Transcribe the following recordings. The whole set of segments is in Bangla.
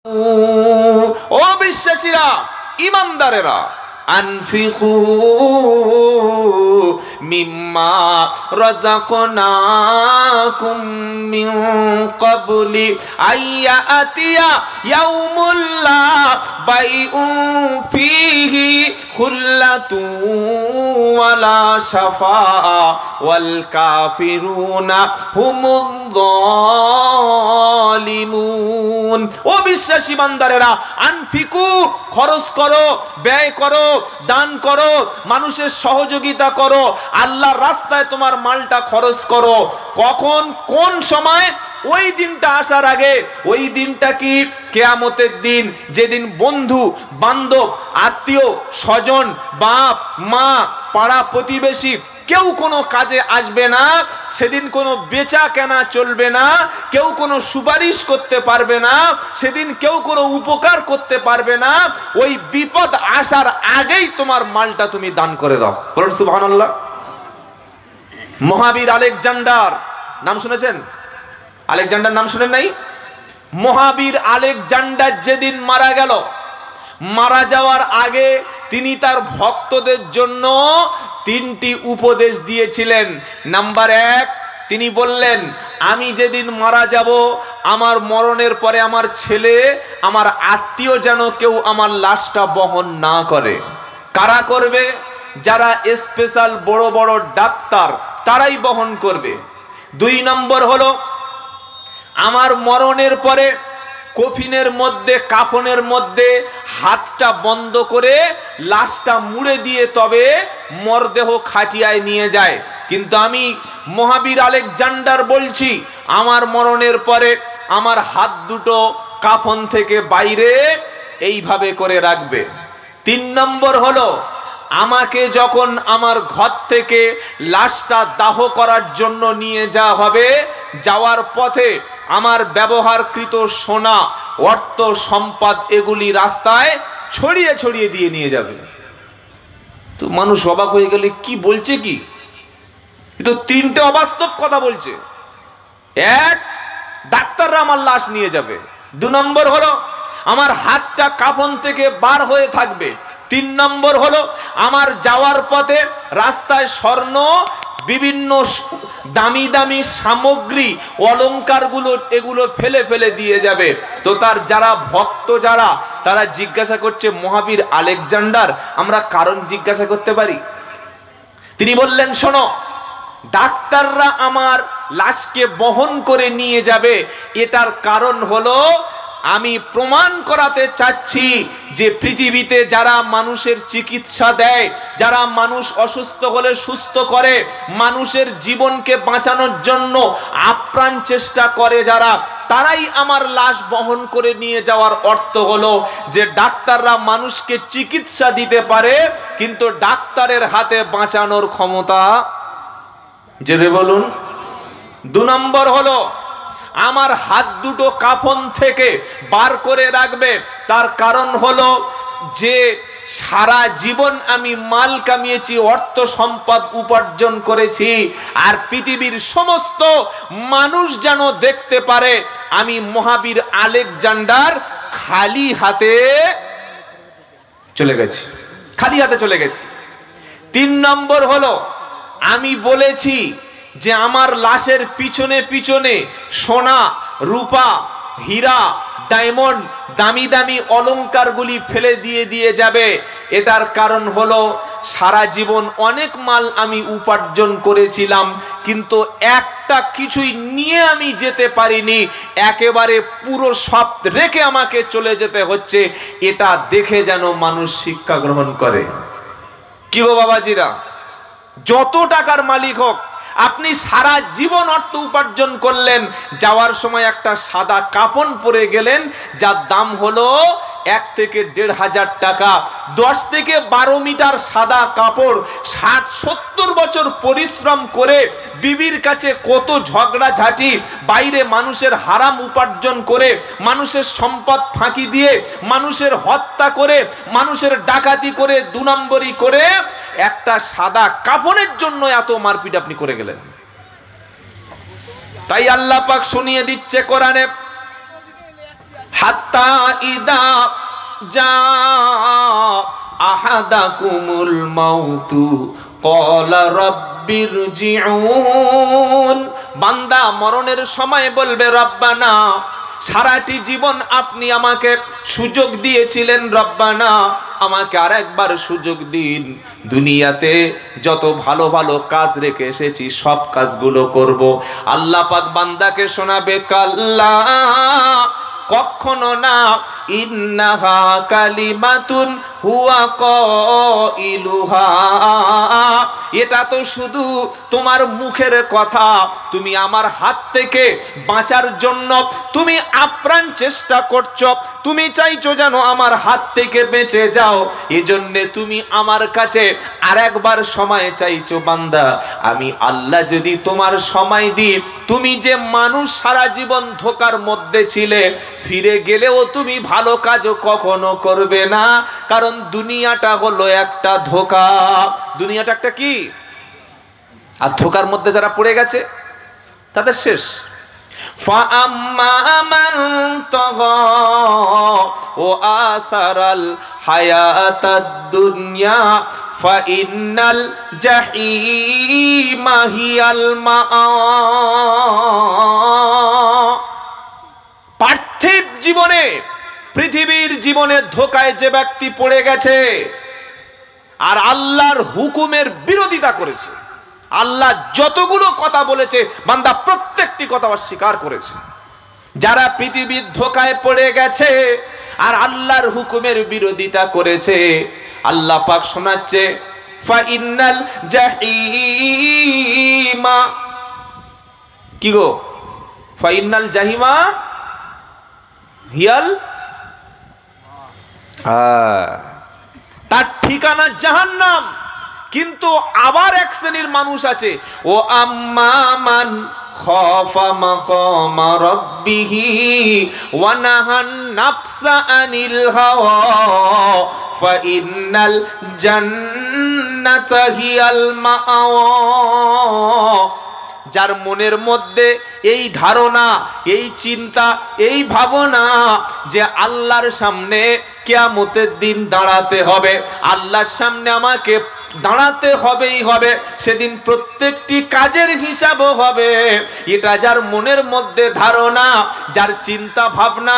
ও বিশ্বাসীরা, ঈমানদারেরা, আনফিকু মিম্মা রাযাকনাকুম মিন ক্বাবলি আইয়াতিয়া ইয়াউমুল লা বাইউন ফীহি খুল্লাতু ওয়ালা শাফাআ ওয়াল কাফিরুনা হুমুয যালিমুন। ও বিশ্বাসী বান্দারেরা, আনফিকু, খরচ করো, ব্যয় করো, দান করো, মানুষের সহযোগিতা করো, আল্লাহর রাস্তায় তোমার মালটা খরচ করো। কখন, কোন সময়? ওই দিনটা আসার আগে। ওই দিনটা কি? কিয়ামতের দিন, যেদিন বন্ধু বান্ধব, আত্মীয় স্বজন, বাপ মা, পাড়া প্রতিবেশী কেউ কোনো কাজে আসবে না। সেদিন কোনো বেচা কেনা চলবে না, কেউ কোনো সুপারিশ করতে পারবে না, সেদিন কেউ কোনো উপকার করতে পারবে না। ওই বিপদ আসার আগেই তোমার মালটা তুমি দান করে দাও। বলুন সুবহানাল্লাহ। মহাবীর আলেকজান্ডার নাম শুনেছেন? আলেকজান্ডার নাম শুনেন নাই? মহাবীর আলেকজান্ডার যেদিন মারা গেল, মারা যাওয়ার আগে তিনি তার ভক্তদের জন্য 3টি উপদেশ দিয়েছিলেন। নাম্বার 1, তিনি বললেন, আমি যেদিন মারা যাব, আমার মরণের পরে আমার ছেলে, আমার আত্মীয় যেন কেউ আমার লাশটা বহন না করে। কারা করবে? যারা স্পেশাল বড় বড় ডাক্তার, তারাই বহন করবে। 2 নম্বর হলো, আমার মরণের পরে কফিনের মধ্যে, কাফনের মধ্যে হাতটা বন্ধ করে লাশটা মুড়ে দিয়ে তবে মরদেহ খাটিয়ায় নিয়ে যায়। কিন্তু আমি মহাবীর আলেকজান্ডার বলছি, আমার মরণের পরে আমার হাত দুটো কাফন থেকে বাইরে এইভাবে করে রাখবে। 3 নম্বর হলো, আমাকে যখন আমার ঘর থেকে লাশটা দাহ করার জন্য নিয়ে যাওয়া হবে, যাওয়ার পথে আমার ব্যবহারকৃত সোনা, অর্থ, সম্পদ এগুলি রাস্তায় ছড়িয়ে ছড়িয়ে দিয়ে নিয়ে যাবে। তো মানুষ অবাক হয়ে গেলে, কি বলছে কি? কিন্তু 3টে অবাস্তব কথা বলছে। 1, ডাক্তাররা আমার লাশ নিয়ে যাবে। 2 নম্বর হলো, আমার হাতটা কাফন থেকে বার হয়ে থাকবে। 3 নম্বর হলো, আমার যাওয়ার পথে রাস্তায় স্বর্ণ, বিভিন্ন দামি দামি সামগ্রী, অলংকারগুলো এগুলো ফেলে ফেলে দিয়ে যাবে। তো তার যারা ভক্ত, যারা, তারা জিজ্ঞাসা করছে, মহাবীর আলেকজান্ডার, আমরা কারণ জিজ্ঞাসা করতে পারি? তিনি বললেন, শোনো, ডাক্তাররা আমার লাশকে বহন করে নিয়ে যাবে, এটার কারণ হলো আমি প্রমাণ করাতে চাচ্ছি যে পৃথিবীতে যারা মানুষের চিকিৎসা দেয়, যারা মানুষ অসুস্থ হলে সুস্থ করে, মানুষের জীবনকে বাঁচানোর জন্য আপ্রাণ চেষ্টা করে যারা, তারাই আমার লাশ বহন করে নিয়ে যাওয়ার অর্থ হলো যে ডাক্তাররা মানুষকে চিকিৎসা দিতে পারে, কিন্তু ডাক্তারের হাতে বাঁচানোর ক্ষমতা, জেনে বলুন। 2 নম্বর হলো, আমার হাত দুটো কাফন থেকে বার করে রাখবে, তার কারণ হলো যে সারা জীবন আমি মাল কামিয়েছি, অর্থ সম্পদ উপার্জন করেছি, আর পৃথিবীর সমস্ত মানুষ যেন দেখতে পারে আমি মহাবীর আলেকজান্ডার খালি হাতে চলে গেছি, খালি হাতে চলে গেছি। 3 নম্বর হলো, আমি বলেছি যে আমার লাশের পিছনে পিছনে সোনা, রূপা, হীরা, ডায়মন্ড, দামি দামি অলংকারগুলি ফেলে দিয়ে দিয়ে যাবে। এটার কারণ হলো সারা জীবন অনেক মাল আমি উপার্জন করেছিলাম, কিন্তু একটা কিছুই নিয়ে আমি যেতে পারিনি, একেবারে পুরো সব রেখে আমাকে চলে যেতে হচ্ছে। এটা দেখে যেন মানুষ শিক্ষা গ্রহণ করে। কি গো বাবাজিরা, যত টাকার মালিক হোক, আপনি সারা জীবন অর্থ উপার্জন করলেন, যাওয়ার সময় একটা সাদা কাফন পরে গেলেন, যার দাম হলো 1 থেকে 1,500 টাকা। 10 থেকে 12 মিটার সাদা কাপড়, 60-70 বছর পরিশ্রম করে বিবির কাছে কত ঝগড়া ঝাঁটি, বাইরে মানুষের হারাম উপার্জন করে, মানুষের সম্পদ ফাঁকি দিয়ে, মানুষের হত্যা করে, মানুষের ডাকাতি করে, 2 নম্বরই করে, একটা সাদা কাফনের জন্য এত মারপিট আপনি করে গেলেন। তাই আল্লাহ পাক শুনিয়ে দিচ্ছে কোরআনে, হাত্তা ইদা জা আহাদাকুমুল মাউতু ক্বালা রাব্বিরজিউন। বান্দা মরণের সময় বলবে, রব্বানা, সারাটি জীবন আপনি আমাকে সুযোগ দিয়েছিলেন, রব্বানা আমাকে আরেকবার সুযোগ দিন, দুনিয়াতে যত ভালো ভালো কাজ রেখে এসেছি সব কাজগুলো করব। আল্লাহ পাক বান্দাকে শোনাবে, কাল্লা, কখনো না, ইন্নাহা কালিমাতুন হুয়া কাইলুহা, এটা তো শুধু তোমার মুখের কথা, তুমি আমার হাত থেকে বাঁচার জন্য তুমি আপ্রাণ চেষ্টা করছো, তুমি চাইছো যেন আমার হাত থেকে বেঁচে যাও, এজন্য তুমি আমার কাছে আরেকবার সময় চাইছো। বান্দা, আমি আল্লাহ যদি তোমার সময় দিই, তুমি যে মানুষ সারা জীবন ধোঁকার মধ্যে ছিলে, ফিরে গেলেও তুমি ভালো কাজও কখনো করবে না, কারণ দুনিয়াটা হলো একটা ধোঁকা। দুনিয়াটা একটা কি? আর ধোঁকার মধ্যে যারা পড়ে গেছে তাদের শেষ। فَأَمَّا مَنْ طَغَى وَآثَرَ الْحَيَاةَ الدُّنْيَا فَإِنَّ الْجَحِيمَ هِيَ الْمَأْوَى। পার্থিব জীবনে, পৃথিবীর জীবনে ধোঁকায় যে ব্যক্তি পড়ে গেছে আর আল্লাহর হুকুমের বিরোধিতা করেছে, আল্লাহ যতগুলো কথা বলেছে বান্দা প্রত্যেকটি কথা অস্বীকার করেছে, যারা পৃথিবীর ধোঁকায় পড়ে গেছে আর আল্লাহর হুকুমের বিরোধিতা করেছে, আল্লাহ পাক শোনাচ্ছে, ফাইনাল জাহিমা, কি গো? ফাইনাল জাহিমা হিয়াল, তার ঠিকানা জাহান্নাম। কিন্তু আবার এক শ্রেণীর মানুষ আছে, ও আম্মা মান খাফা মাকামা রাব্বিহি ওয়া নাহান নাফসা আনিল হাওয়া ফাইনাল জান্নাতা হিয়াল মাআওয়া। যার মনের মধ্যে এই ধারণা, এই চিন্তা, এই ভাবনা যে আল্লাহর সামনে কিয়ামতের দিন দাঁড়াতে হবে, আল্লাহর সামনে আমাকে দাঁড়াতে হবেই হবে, সেদিন প্রত্যেকটি কাজের হিসাবও হবে, এটা যার মনের মধ্যে ধারণা, যার চিন্তা ভাবনা,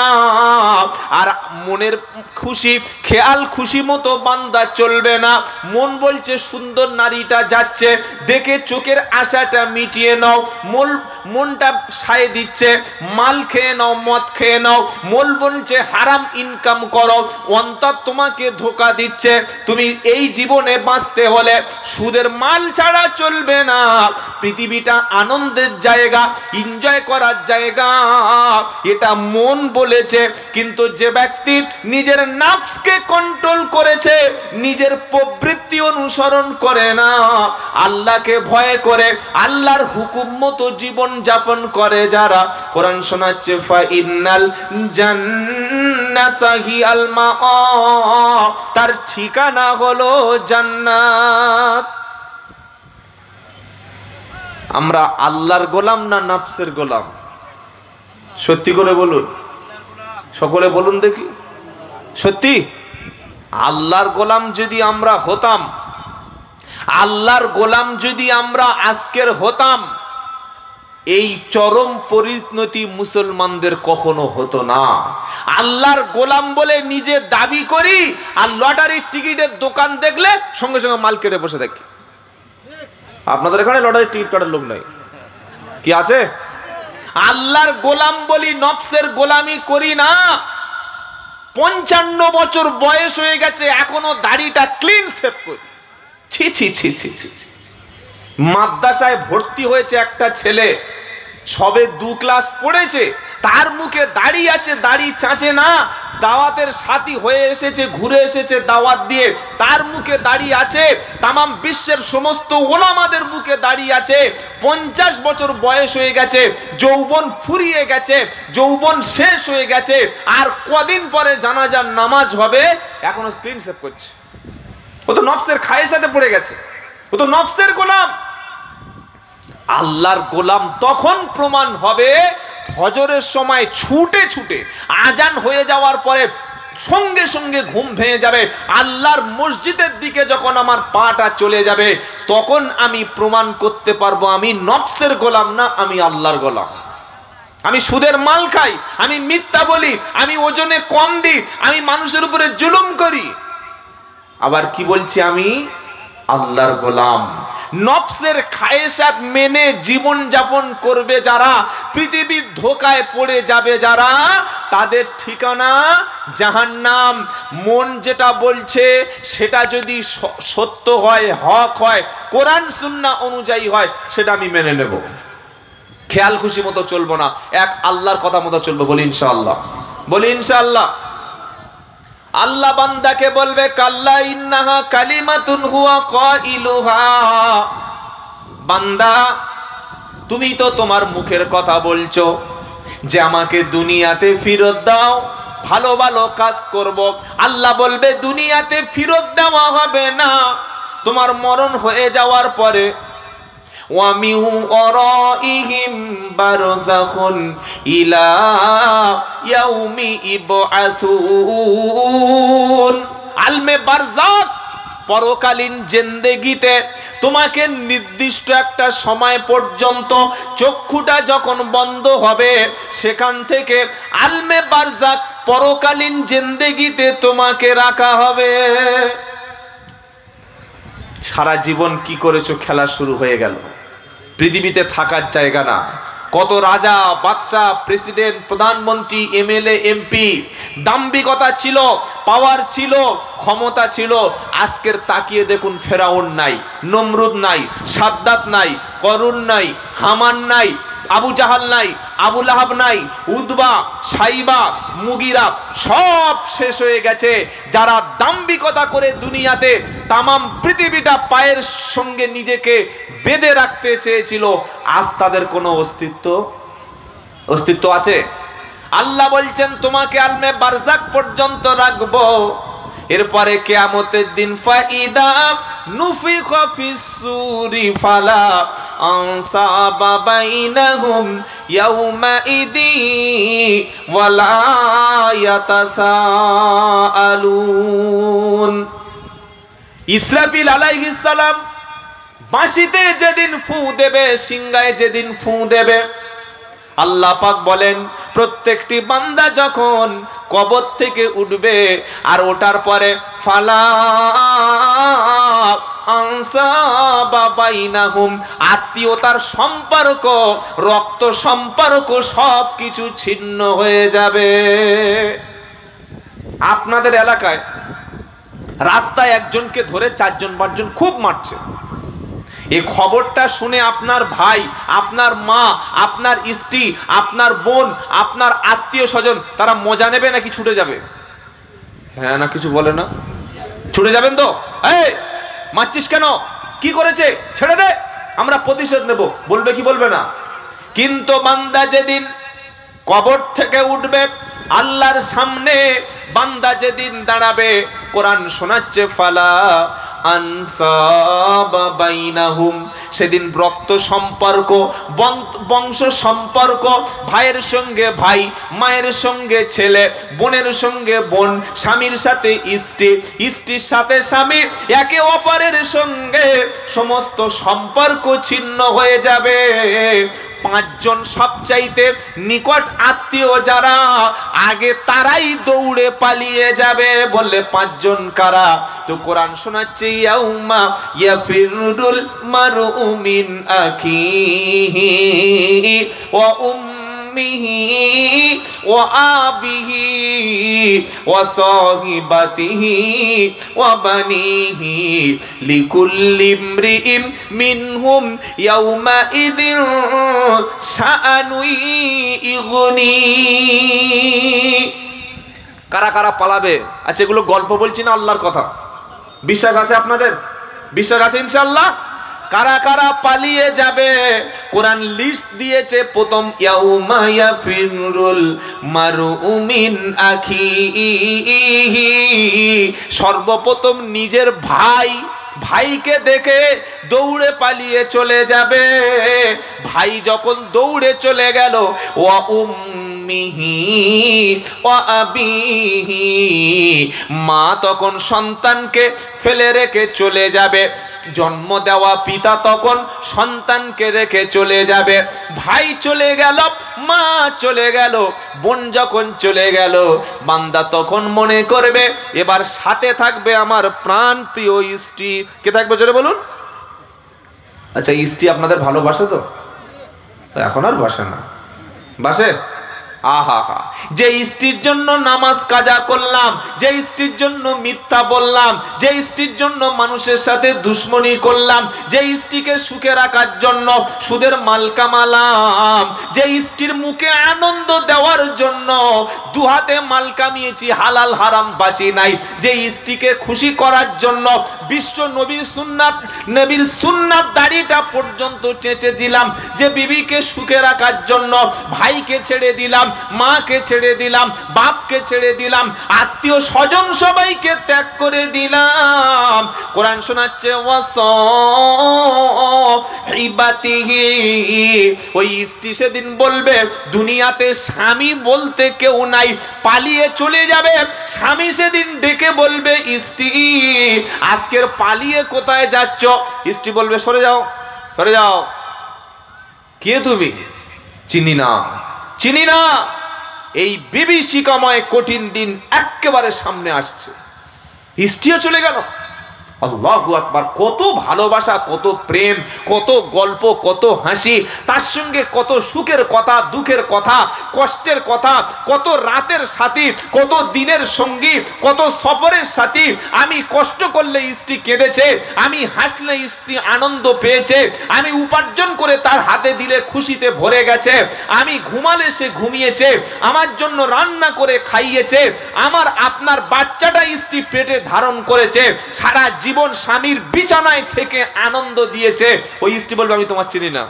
আর মনের খুশি খেয়াল খুশি মতো বান্দা চলবে না। মন বলছে সুন্দর নারীটা যাচ্ছে, দেখে চোখের আশাটা মিটিয়ে নাও, মনটা সায় দিচ্ছে মাল খেয়ে নাও, মদ খেয়ে নাও, মন বলছে হারাম ইনকাম করো, অন্তর তোমাকে ধোঁকা দিচ্ছে, তুমি এই জীবনে বাঁচতে হলে সুদের মাল ছাড়া চলবে না। পৃথিবীটা আনন্দের জায়গা, এনজয় করার জায়গা, এটা মন বলেছে। কিন্তু যে ব্যক্তি নিজের নাফসকে কন্ট্রোল করেছে, নিজের প্রবৃত্তি অনুসরণ করে না, আল্লাহকে ভয় করে আল্লাহর হুকুম মতো জীবন যাপন করে যারা, কোরআন শোনাচ্ছে, ফাইনাল জান্নাতা হিয়াল মাআ, তার ঠিকানা হলো জান্নাত। আমরা আল্লাহর গোলাম না নফসের গোলাম? সত্যি করে বলুন, সকলে বলুন দেখি, সত্যি? আল্লাহর গোলাম যদি আমরা হতাম, আল্লাহর গোলাম যদি আমরা আজকের হতাম, এই চরম পরিণতি মুসলমানদের কখনো হতো না। আল্লাহর গোলাম বলে নিজে দাবি করি, আর লটারির টিকিটের দোকান দেখলে সঙ্গে সঙ্গে মাল কেটে বসে থাকি। আপনাদের এখানে লটারির টিকিট কাটার লোক নাই কি আছে? আল্লাহর গোলাম বলি, নফসের গোলামি করি না। 55 বছর বয়স হয়ে গেছে, এখনো দাড়িটা ক্লিন শেভ করি। ছি ছি ছি ছি ছি। মাদ্রাসায় ভর্তি হয়েছে একটা ছেলে, সবে 2 ক্লাস পড়েছে, তার মুখে দাড়ি আছে, দাড়ি চাঁচে না, দাওয়াতের সাথী হয়ে এসেছে, ঘুরে এসেছে দাওয়াত দিয়ে, তার মুখে দাড়ি আছে, তামাম বিশ্বের সমস্ত ওলামাদের মুখে দাড়ি আছে। 50 বছর বয়স হয়ে গেছে, যৌবন ফুরিয়ে গেছে, যৌবন শেষ হয়ে গেছে, আর কদিন পরে জানাজার নামাজ হবে, এখনো ক্লিন শেভ করছে। ও তো নফসের খায়ের সাথে পড়ে গেছে, ও তো নফসের গোলাম। আল্লাহর গোলাম তখন প্রমাণ হবে ফজরের সময় ছুটে ছুটে আজান হয়ে যাওয়ার পরে সঙ্গে সঙ্গে ঘুম ভেঙে যাবে, আল্লাহর মসজিদের দিকে যখন আমার পাটা চলে যাবে, তখন আমি প্রমাণ করতে পারবো আমি নফসের গোলাম না, আমি আল্লাহর গোলাম। আমি সুদের মাল খাই, আমি মিথ্যা বলি, আমি ওজনে কম দিই, আমি মানুষের উপরে জুলুম করি, আবার কি বলছি, আমি আল্লাহর গোলাম। নফসের খায়েশাত মেনে জীবন যাপন করবে যারা, পৃথিবীর ধোকায় পড়ে যাবে যারা, তাদের ঠিকানা জাহান্নাম। মন যেটা বলছে সেটা যদি সত্য হয়, হক হয়, কোরআন সুন্নাহ অনুযায়ী হয়, সেটা আমি মেনে নেব। খেয়াল খুশি মতো চলবো না, এক আল্লাহর কথা মতো চলবো। বলি ইনশাআল্লাহ, বলি ইনশাআল্লাহ। আল্লাহ বান্দাকে বলবে কাল্লা ইন্নাহা কালিমাতুন হুয়া কাইলুহা, বান্দা তুমি তো তোমার মুখের কথা বলছো যে আমাকে দুনিয়াতে ফেরত দাও, ভালো ভালো কাজ করব। আল্লাহ বলবে দুনিয়াতে ফেরত দেওয়া হবে না, তোমার মরণ হয়ে যাওয়ার পরে ওয়া মিন ওয়ারাইহিম বারযাখুন ইলা ইয়াউমি ইবআসুন। আলমে বারযাখ, পরকালীন জিন্দেগিতে তোমাকে নির্দিষ্ট একটা সময় পর্যন্ত চক্ষুটা যখন বন্ধ হবে, সেখান থেকে আলমে বারযাখ পরকালীন জিন্দেগিতে তোমাকে রাখা হবে। সারা জীবন কি করেছো, খেলা শুরু হয়ে গেল। পৃথিবীতে থাকার জায়গা না। কত রাজা, বাদশাহ, প্রেসিডেন্ট, প্রধানমন্ত্রী, এমএলএ, এমপি, দাম্ভিকতা ছিল, পাওয়ার ছিল, ক্ষমতা ছিল। আজকের তাকিয়ে দেখুন, ফেরাউন নাই, নমরুদ নাই, সাদ্দাত নাই, করুন নাই, হামান নাই, আবু জাহাল নাই, আবু লাহাব নাই, উদবা, সাইবা, মুগিরা, সব শেষ হয়ে গেছে। যারা দাম্ভিকতা করে দুনিয়াতে তামাম পৃথিবীটা পায়ের সঙ্গে নিজেকে বেঁধে রাখতে চেয়েছিল, আজ তাদের কোনো অস্তিত্ব আছে? আল্লাহ বলছেন তোমাকে আলমে বারযাখ পর্যন্ত রাখবো। এরপরে কিয়ামতের দিন ফাইদা নুফিখা ফিস-সূরি ফালা আনসাবা বাইনাহুম ইয়াউমাইদি ওয়ালা ইয়াতাসাআলুন। ইসরাফিল আলাইহিস সালাম বাঁশিতে যেদিন ফু দেবে, সিংহায় যেদিন ফু দেবে, আল্লাহ পাক বলেন প্রত্যেকটি বান্দা যখন কবর থেকে উঠবে, আর ওঠার পরে ফালা আনসাবা বাইনাহুম, আত্মীয়তার সম্পর্ক, রক্ত সম্পর্ক সব কিছু ছিন্ন হয়ে যাবে। আপনাদের এলাকায় রাস্তায় একজনকে ধরে 4-5 জন খুব মারছে। এই খবরটা শুনে আপনার ভাই, আপনার মা, আপনার স্ত্রী, আপনার বোন, আপনার আত্মীয় স্বজন, তারা মজা নেবে নাকি ছুটে যাবে? হ্যাঁ না কিছু বলে না? ছুটে যাবেন তো? এই মারছিস কেন, কি করেছে, ছেড়ে দে, আমরা প্রতিশোধ নেব, বলবে কি বলবে না? কিন্তু বান্দা যেদিন কবর থেকে উঠবে, আল্লাহর সামনে বান্দা যেদিন দাঁড়াবে, কোরআন শোনাচ্ছে ফালা আনসাবা বাইনাহুম, সেদিন রক্ত সম্পর্ক, বংশ সম্পর্ক, ভাইয়ের সঙ্গে ভাই, মায়ের সঙ্গে ছেলে, বোনের সঙ্গে বোন, স্বামীর সাথে স্ত্রী, স্ত্রীর সাথে স্বামী, একে অপরের সঙ্গে সমস্ত সম্পর্ক ছিন্ন হয়ে যাবে। 5 জন সবচাইতে নিকট আত্মীয় যারা, আগে তারাই দৌড়ে পালিয়ে যাবে। বললে 5 জন কারা? তো কোরআন শোনাচ্ছে ইয়াউমা ইয়াফিরুল মারউ মিন আখিহি ওয়া উম্মিহি ওয়া আবিহি ওয়া সাহিবাতিহি ওয়া বানিহি লিকুল্লি ইমরিইম মিনহুম ইয়াউমা ইদিন শাআনুই ইগনি। কারা কারা পালাবে? আচ্ছা, এগুলো গল্প বলছি না, আল্লাহর কথা। বিশ্বাস আছে আপনাদের? বিশ্বাস আছে ইনশাআল্লাহ? কারা কারা পালিয়ে যাবে? কোরআন লিস্ট দিয়েছে। প্রথম ইয়াউমা ইয়াফিরুল মারউ মিন আখিহি, সর্বপ্রথম নিজের ভাই ভাইকে দেখে দৌড়ে পালিয়ে চলে যাবে। ভাই যখন দৌড়ে চলে গেল, ওয়া উম্মিহি ওয়া আবিহি, মা তখন সন্তানকে ফেলে রেখে চলে যাবে। জন্ম দেওয়া পিতা তখন সন্তানকে রেখে চলে যাবে। ভাই চলে গেল, মা চলে গেল, বোন যখন চলে গেল, বান্দা তখন মনে করবে এবার সাথে থাকবে আমার প্রাণ প্রিয় স্ত্রী। কে থাকবে জোরে বলুন? আচ্ছা, স্ত্রী আপনাদের ভালোবাসে তো? এখন আর বাসে না, বাসে? আহা হা, যে স্ত্রীর জন্য নামাজ কাজা করলাম, যে স্ত্রীর জন্য মিথ্যা বললাম, যে স্ত্রীর জন্য মানুষের সাথে দুশ্মনী করলাম, যে স্ত্রীকে সুখে রাখার জন্য সুদের মাল কামালাম, যে স্ত্রীর মুখে আনন্দ দেওয়ার জন্য দুহাতে মাল কামিয়েছি, হালাল হারাম বাঁচি নাই, যে স্ত্রীকে খুশি করার জন্য বিশ্ব নবীর সুন্নাত দাড়িটা পর্যন্ত চেঁচে দিলাম, যে বিবিকে সুখে রাখার জন্য ভাইকে ছেড়ে দিলাম, মাকে ছেড়ে দিলাম, বাপকে ছেড়ে দিলাম, আত্মীয় স্বজন সবাইকে ত্যাগ করে দিলাম। কোরআন শোনাচ্ছে ওই স্ত্রী সেদিন বলবে দুনিয়াতে স্বামী বলতে কেউ নাই, পালিয়ে চলে যাবে। স্বামী সেদিন ডেকে বলবে, স্ত্রী আজকের পালিয়ে কোথায় যাচ্ছ? স্ত্রী বলবে, সরে যাও, সরে যাও। কে তুমি? চিনি না, চিনি না। এই বিভীষিকাময় কঠিন দিন একেবারে সামনে আসছে, স্ত্রীও চলে গেল। আল্লাহু আকবার! কত ভালোবাসা, কত প্রেম, কত গল্প, কত হাসি, তার সঙ্গে কত সুখের কথা, দুঃখের কথা, কষ্টের কথা, কত রাতের সাথী, কত দিনের সঙ্গী, কত সফরের সাথী। আমি কষ্ট করলে স্ত্রী কেঁদেছে, আমি হাসলে স্ত্রী আনন্দ পেয়েছে, আমি উপার্জন করে তার হাতে দিলে খুশিতে ভরে গেছে, আমি ঘুমালে সে ঘুমিয়েছে, আমার জন্য রান্না করে খাইয়েছে, আমার আপনার বাচ্চাটা স্ত্রী পেটে ধারণ করেছে, সারা জীবন স্বামীর বিছানায় থেকে আনন্দ দিয়েছে। ওই স্ত্রী বলবে, আমি তোমার চিনি না।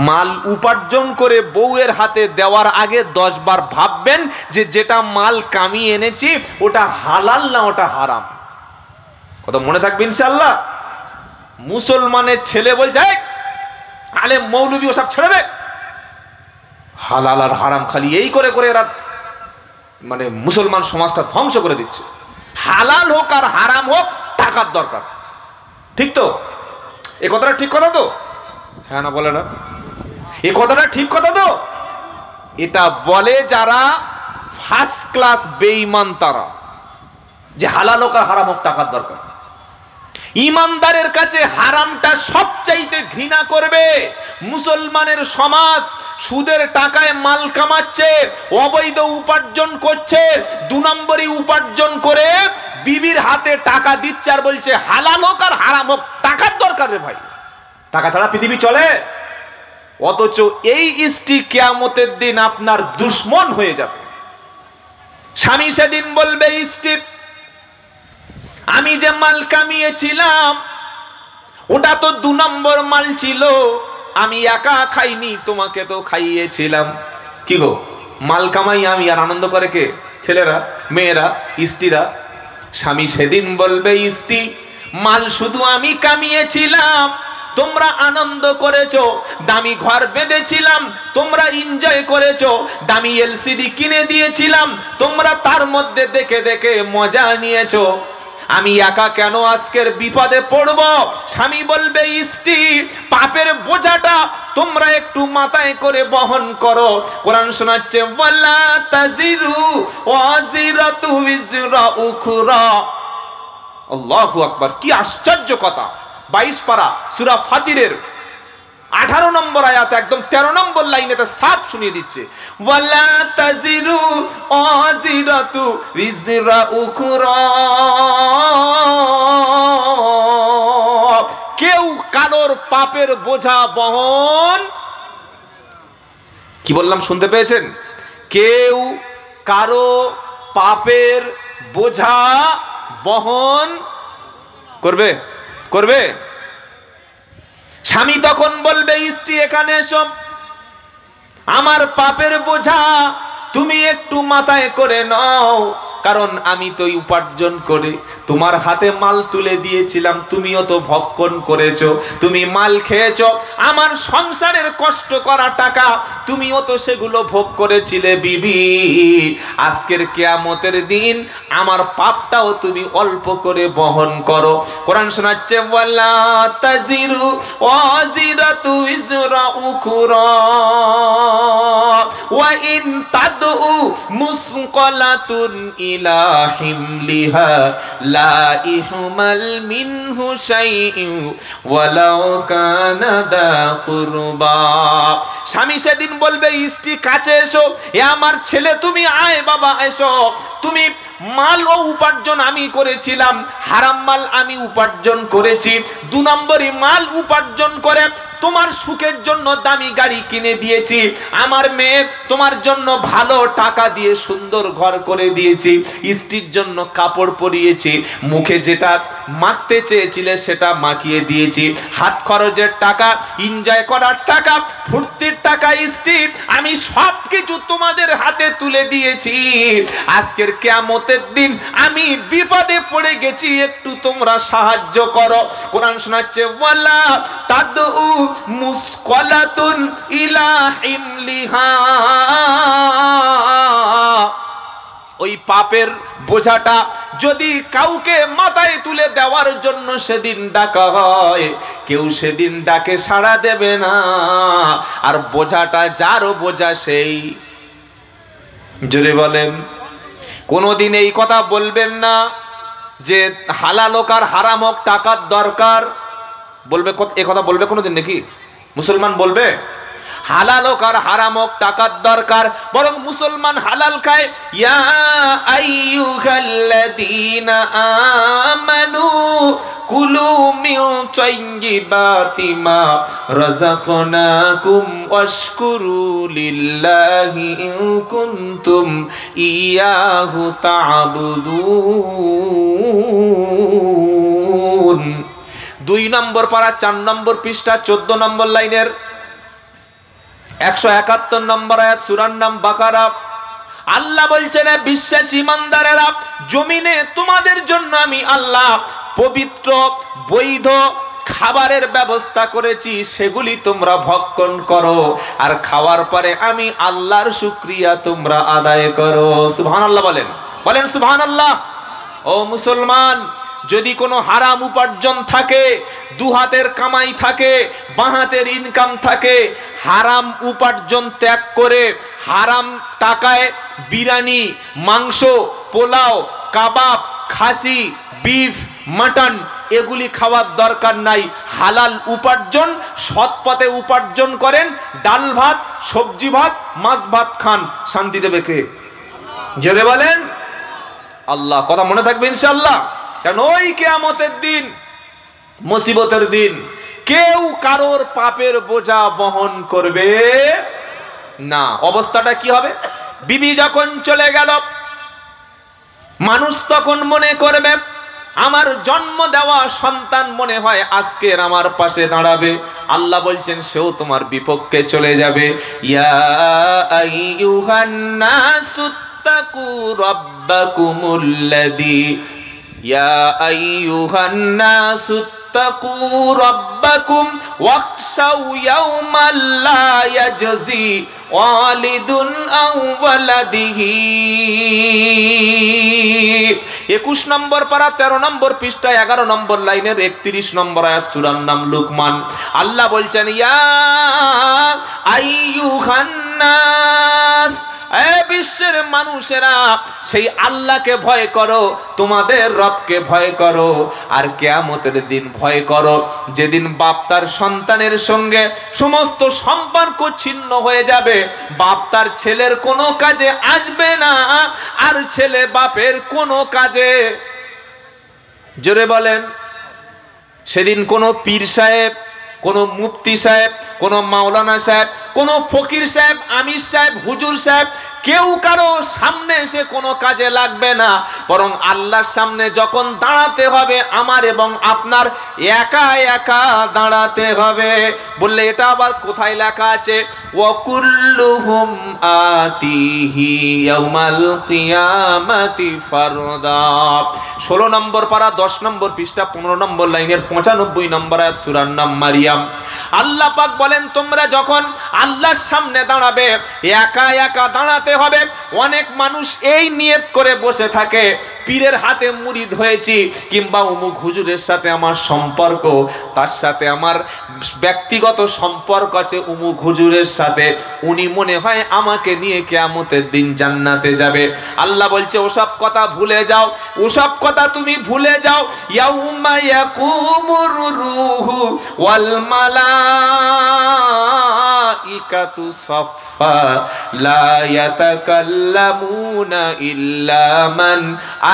মাল উপার্জন করে বউয়ের হাতে দেওয়ার আগে 10 বার ভাববেন যে যেটা মাল কামিয়ে এনেছি ওটা হালাল না ওটা হারাম। কথা মনে থাকবে ইনশাআল্লাহ। মুসলমানের ছেলে বলছে, আলেম মৌলবী ওসব ছেড়ে দে, হালাল আর হারাম খালি এই করে করে এরা মানে মুসলমান সমাজটা ধ্বংস করে দিচ্ছে। হালাল হোক আর হারাম হোক, টাকার দরকার। ঠিক তো? এ কথাটা ঠিক কথা তো? হ্যাঁ না বলে না? এ কথাটা ঠিক কথা তো? এটা বলে যারা ফার্স্ট ক্লাস বেঈমান, তারা যে হালাল হোক আর হারাম হোক, টাকার দরকার। ইমানদারের কাছে হারামটা সবচাইতে ঘৃণা করবে। মুসলমানের সমাজ সুদের টাকায় মাল কামাচ্ছে, অবৈধ উপার্জন করছে, 2 নম্বরই উপার্জন করে বিবির হাতে টাকা দিচ্ছে আর বলছে হালাল হোক আর হারাম হোক, টাকার দরকার রে ভাই, টাকা ছাড়া পৃথিবী চলে। অথচ এই স্ত্রী কিয়ামতের দিন আপনার দুশ্মন হয়ে যাবে। স্বামী সেদিন বলবে, স্ত্রী আমি যে মাল কামিয়েছিলাম ওটা তো 2 নম্বর মাল ছিল, আমি একা খাইনি, তোমাকে তো খাইয়েছিলাম। কি গো, মাল কামাই আমি আর আনন্দ করে কে? ছেলেরা, মেয়েরা, স্ত্রীরা। স্বামী সেদিন বলবে, স্ত্রী মাল শুধু আমি কামিয়েছিলাম, তোমরা আনন্দ করেছো, দামি ঘর বেঁধেছিলাম, তোমরা এনজয় করেছো, দামি এলসিডি কিনে দিয়েছিলাম, তোমরা তার মধ্যে দেখে দেখে মজা নিয়েছো, আমি একা কেন আজকের বিপদে পড়ব? স্বামী বলবে, স্ত্রী পাপের বোঝাটা তোমরা একটু মাথায় করে বহন করো। কোরআন শোনাচ্ছে, ওয়ালা তাজিরু ওয়াজিরাতু উযরা উখরা। আল্লাহু আকবার! কি আশ্চর্য কথা! 22 পারা সূরা ফাতিরের 18 নম্বর আয়াত, একদম 13 নম্বর লাইনেতে সাফ শুনিয়ে দিচ্ছে, ওয়ালা তাজিরু ওয়াজিরাতু উযরা উখরা। কেউ কারোর পাপের বোঝা বহন, কি বললাম শুনতে পেয়েছেন? কেউ কারো পাপের বোঝা বহন করবে করবে। স্বামী তখন বলবে, স্ত্রী এখানে এসো, আমার পাপের বোঝা তুমি একটু মাথায় করে নাও, কারণ আমি তো উপার্জন করে তোমার হাতে মাল তুলে দিয়েছিলাম, তুমিও তো ভক্ষণ করেছো, তুমি মাল খেয়েছো, আমার সংসারের কষ্ট করা টাকা তুমিও তো সেগুলো ভোগ করেছিলে বিবি। আজকের কিয়ামতের দিন আমার পাপটাও তুমি অল্প করে বহন করো। কোরআন শোনাচ্ছে ওয়ালা তাজিরু ওয়াজিরাতু ইজরা উখরা ওয়া ইন তাদউ মুসকালাতুন ইলা হিমলিহা লা ইহমাল মিনহু শাইউন ওয়ালাউ কানা দা কুরবা। স্বামী সেদিন বলবে স্ত্রী কাছে এসো, এ আমার ছেলে তুমি আয় বাবা এসো, তুমি মাল ও উপার্জন আমি করেছিলাম, হারাম মাল আমি উপার্জন করেছি, 2 নম্বরই মাল উপার্জন করে তোমার সুখের জন্য দামি গাড়ি কিনে দিয়েছি, আমার মেয়ে তোমার জন্য ভালো টাকা দিয়ে সুন্দর ঘর করে দিয়েছি, স্ত্রীর জন্য কাপড় পরিয়েছি, মুখে যেটা মাখতে চেয়েছিলে সেটা মাখিয়ে দিয়েছি, হাত খরচের টাকা, এনজয় করার টাকা, ফুর্তির টাকা স্ত্রী আমি সবকিছু তোমাদের হাতে তুলে দিয়েছি। আজকের কিয়ামতের দিন আমি বিপদে পড়ে গেছি, একটু তোমরা সাহায্য করো। কোরআন শোনাচ্ছে ওয়ালা তাদউ মুসকালাতুন ইলা হিমলিহা। ওই পাপের বোঝাটা যদি কাউকে মাথায় তুলে দেওয়ার জন্য সেদিন ডাকা হয়, কেউ সেদিন ডাকে সাড়া দেবে না, আর বোঝাটা যারও বোঝা সেই। জোরে বলেন। কোনোদিন এই কথা বলবেন না যে হালাল হোক আর হারাম হোক টাকার দরকার, বলবে এ কথা বলবে কোনোদিন নাকি? মুসলমান বলবে হালাল হোক আর হারাম হোক টাকার দরকার? বরং মুসলমান হালাল খায়। ইয়া আইয়ুহাল্লাযীনা আমানু কুলু মিন তাইয়্যিবাতি মা রাযাকনাকুম ওয়াশকুরু লিল্লাহি ইন কুনতুম ইয়াহু তা'বুদুন। 2 নম্বর পারা 4 নম্বর পৃষ্ঠা 14 নম্বর লাইনের 171 নম্বর আয়াত, সূরার নাম বাকারা। আল্লাহ বলছেন বিশ্বাসী ইমানদারেরা, জমিনে তোমাদের জন্য আমি আল্লাহ পবিত্র বৈধ খাবারের ব্যবস্থা করেছি, সেগুলি তোমরা ভক্ষণ করো, আর খাওয়ার পরে আমি আল্লাহর শুকরিয়া তোমরা আদায় করো। সুবহানাল্লাহ বলেন, বলেন সুবহানাল্লাহ। ও মুসলমান, যদি কোনো হারাম উপার্জন থাকে, 2 হাতের কামাই থাকে, বাঁ হাতের ইনকাম থাকে, হারাম উপার্জন ত্যাগ করে হারাম টাকায় বিরিয়ানি, মাংস, পোলাও, কাবাব, খাসি, বিফ, মাটন এগুলি খাওয়ার দরকার নাই। হালাল উপার্জন, সৎ পথে উপার্জন করেন, ডাল ভাত, সবজি ভাত, মাছ ভাত খান, শান্তি দেবে কে? জোরে বলেন আল্লাহ। কথা মনে থাকবে ইনশাআল্লাহ। কারণ ওই কিয়ামতের দিন, মুসিবতের দিন, কেউ কারোর পাপের বোঝা বহন করবে না। অবস্থাটা কি হবে? বিবি যখন চলে গেল, মানুষ তখন মনে করবে আমার জন্ম দেওয়া সন্তান মনে হয় আজকের আমার পাশে দাঁড়াবে। আল্লাহ বলছেন সেও তোমার বিপক্ষে চলে যাবে। ইয়া আইয়ুহান নাসুত্তাকু রাব্বাকুমুল্লাযী ইয়া আইয়ুহান নাসুত্তাকু রাব্বাকুম ওয়াখশাউ ইয়াওমান লা ইয়াজজি ওয়ালিদুন আও ওয়ালাদিহি। 21 নম্বর পারা 13 নম্বর পৃষ্ঠা 11 নম্বর লাইনের 31 নম্বর আয়াত, সূরার নাম লুকমান। আল্লাহ বলছেন ইয়া আইয়ুহান নাস, বিশ্বের মানুষেরা সেই আল্লাহকে ভয় করো, তোমাদের রবকে ভয় করো, আর কিয়ামতের দিন ভয় করো, যেদিন বাপ তার সন্তানের সঙ্গে সমস্ত সম্পর্ক ছিন্ন হয়ে যাবে। বাপ তার ছেলের কোনো কাজে আসবে না, আর ছেলে বাপের কোনো কাজে। জোরে বলেন। সেদিন কোনো পীর সাহেব, কোনো মুফতি সাহেব, কোনো মাওলানা সাহেব, কোনো ফকির সাহেব, আমির সাহেব, হুজুর সাহেব কেউ কারো সামনে সামনে এসে কোনো কাজে লাগবে না, বরং আল্লাহর সামনে যখন দাঁড়াতে হবে আমার এবং আপনার একা একা দাঁড়াতে হবে। বললে এটা আবার কোথায় লেখা আছে? ওয়া কুল্লুহুম আতিহি ইয়াউমাল কিয়ামাতি ফারদা। 16 নম্বর পারা 10 নম্বর পৃষ্ঠা 15 নম্বর লাইনের 95 নম্বর আয়াত সূরার নাম মারিয়াম। আল্লাহ পাক বলেন তোমরা যখন আল্লাহর সামনে দাঁড়াবে একা একা দাঁড়াতে হবে। অনেক মানুষ এই নিয়ত করে বসে থাকে, পীরের হাতে মুরিদ হয়েছি কিংবা অমুক হুজুরের সাথে আমার সম্পর্ক, তার সাথে আমার ব্যক্তিগত সম্পর্ক আছে অমুক হুজুরের সাথে, উনি মনে হয় আমাকে নিয়ে কিয়ামতের দিন জান্নাতে যাবে। আল্লাহ বলছে ওসব কথা ভুলে যাও, ওসব কথা তুমি ভুলে যাও। ইয়াউমা ইয়াকুমুর রূহু ওয়াল মালাইকাতু সাফফা লা ইয়াতাকাল্লামুনা ইল্লা মান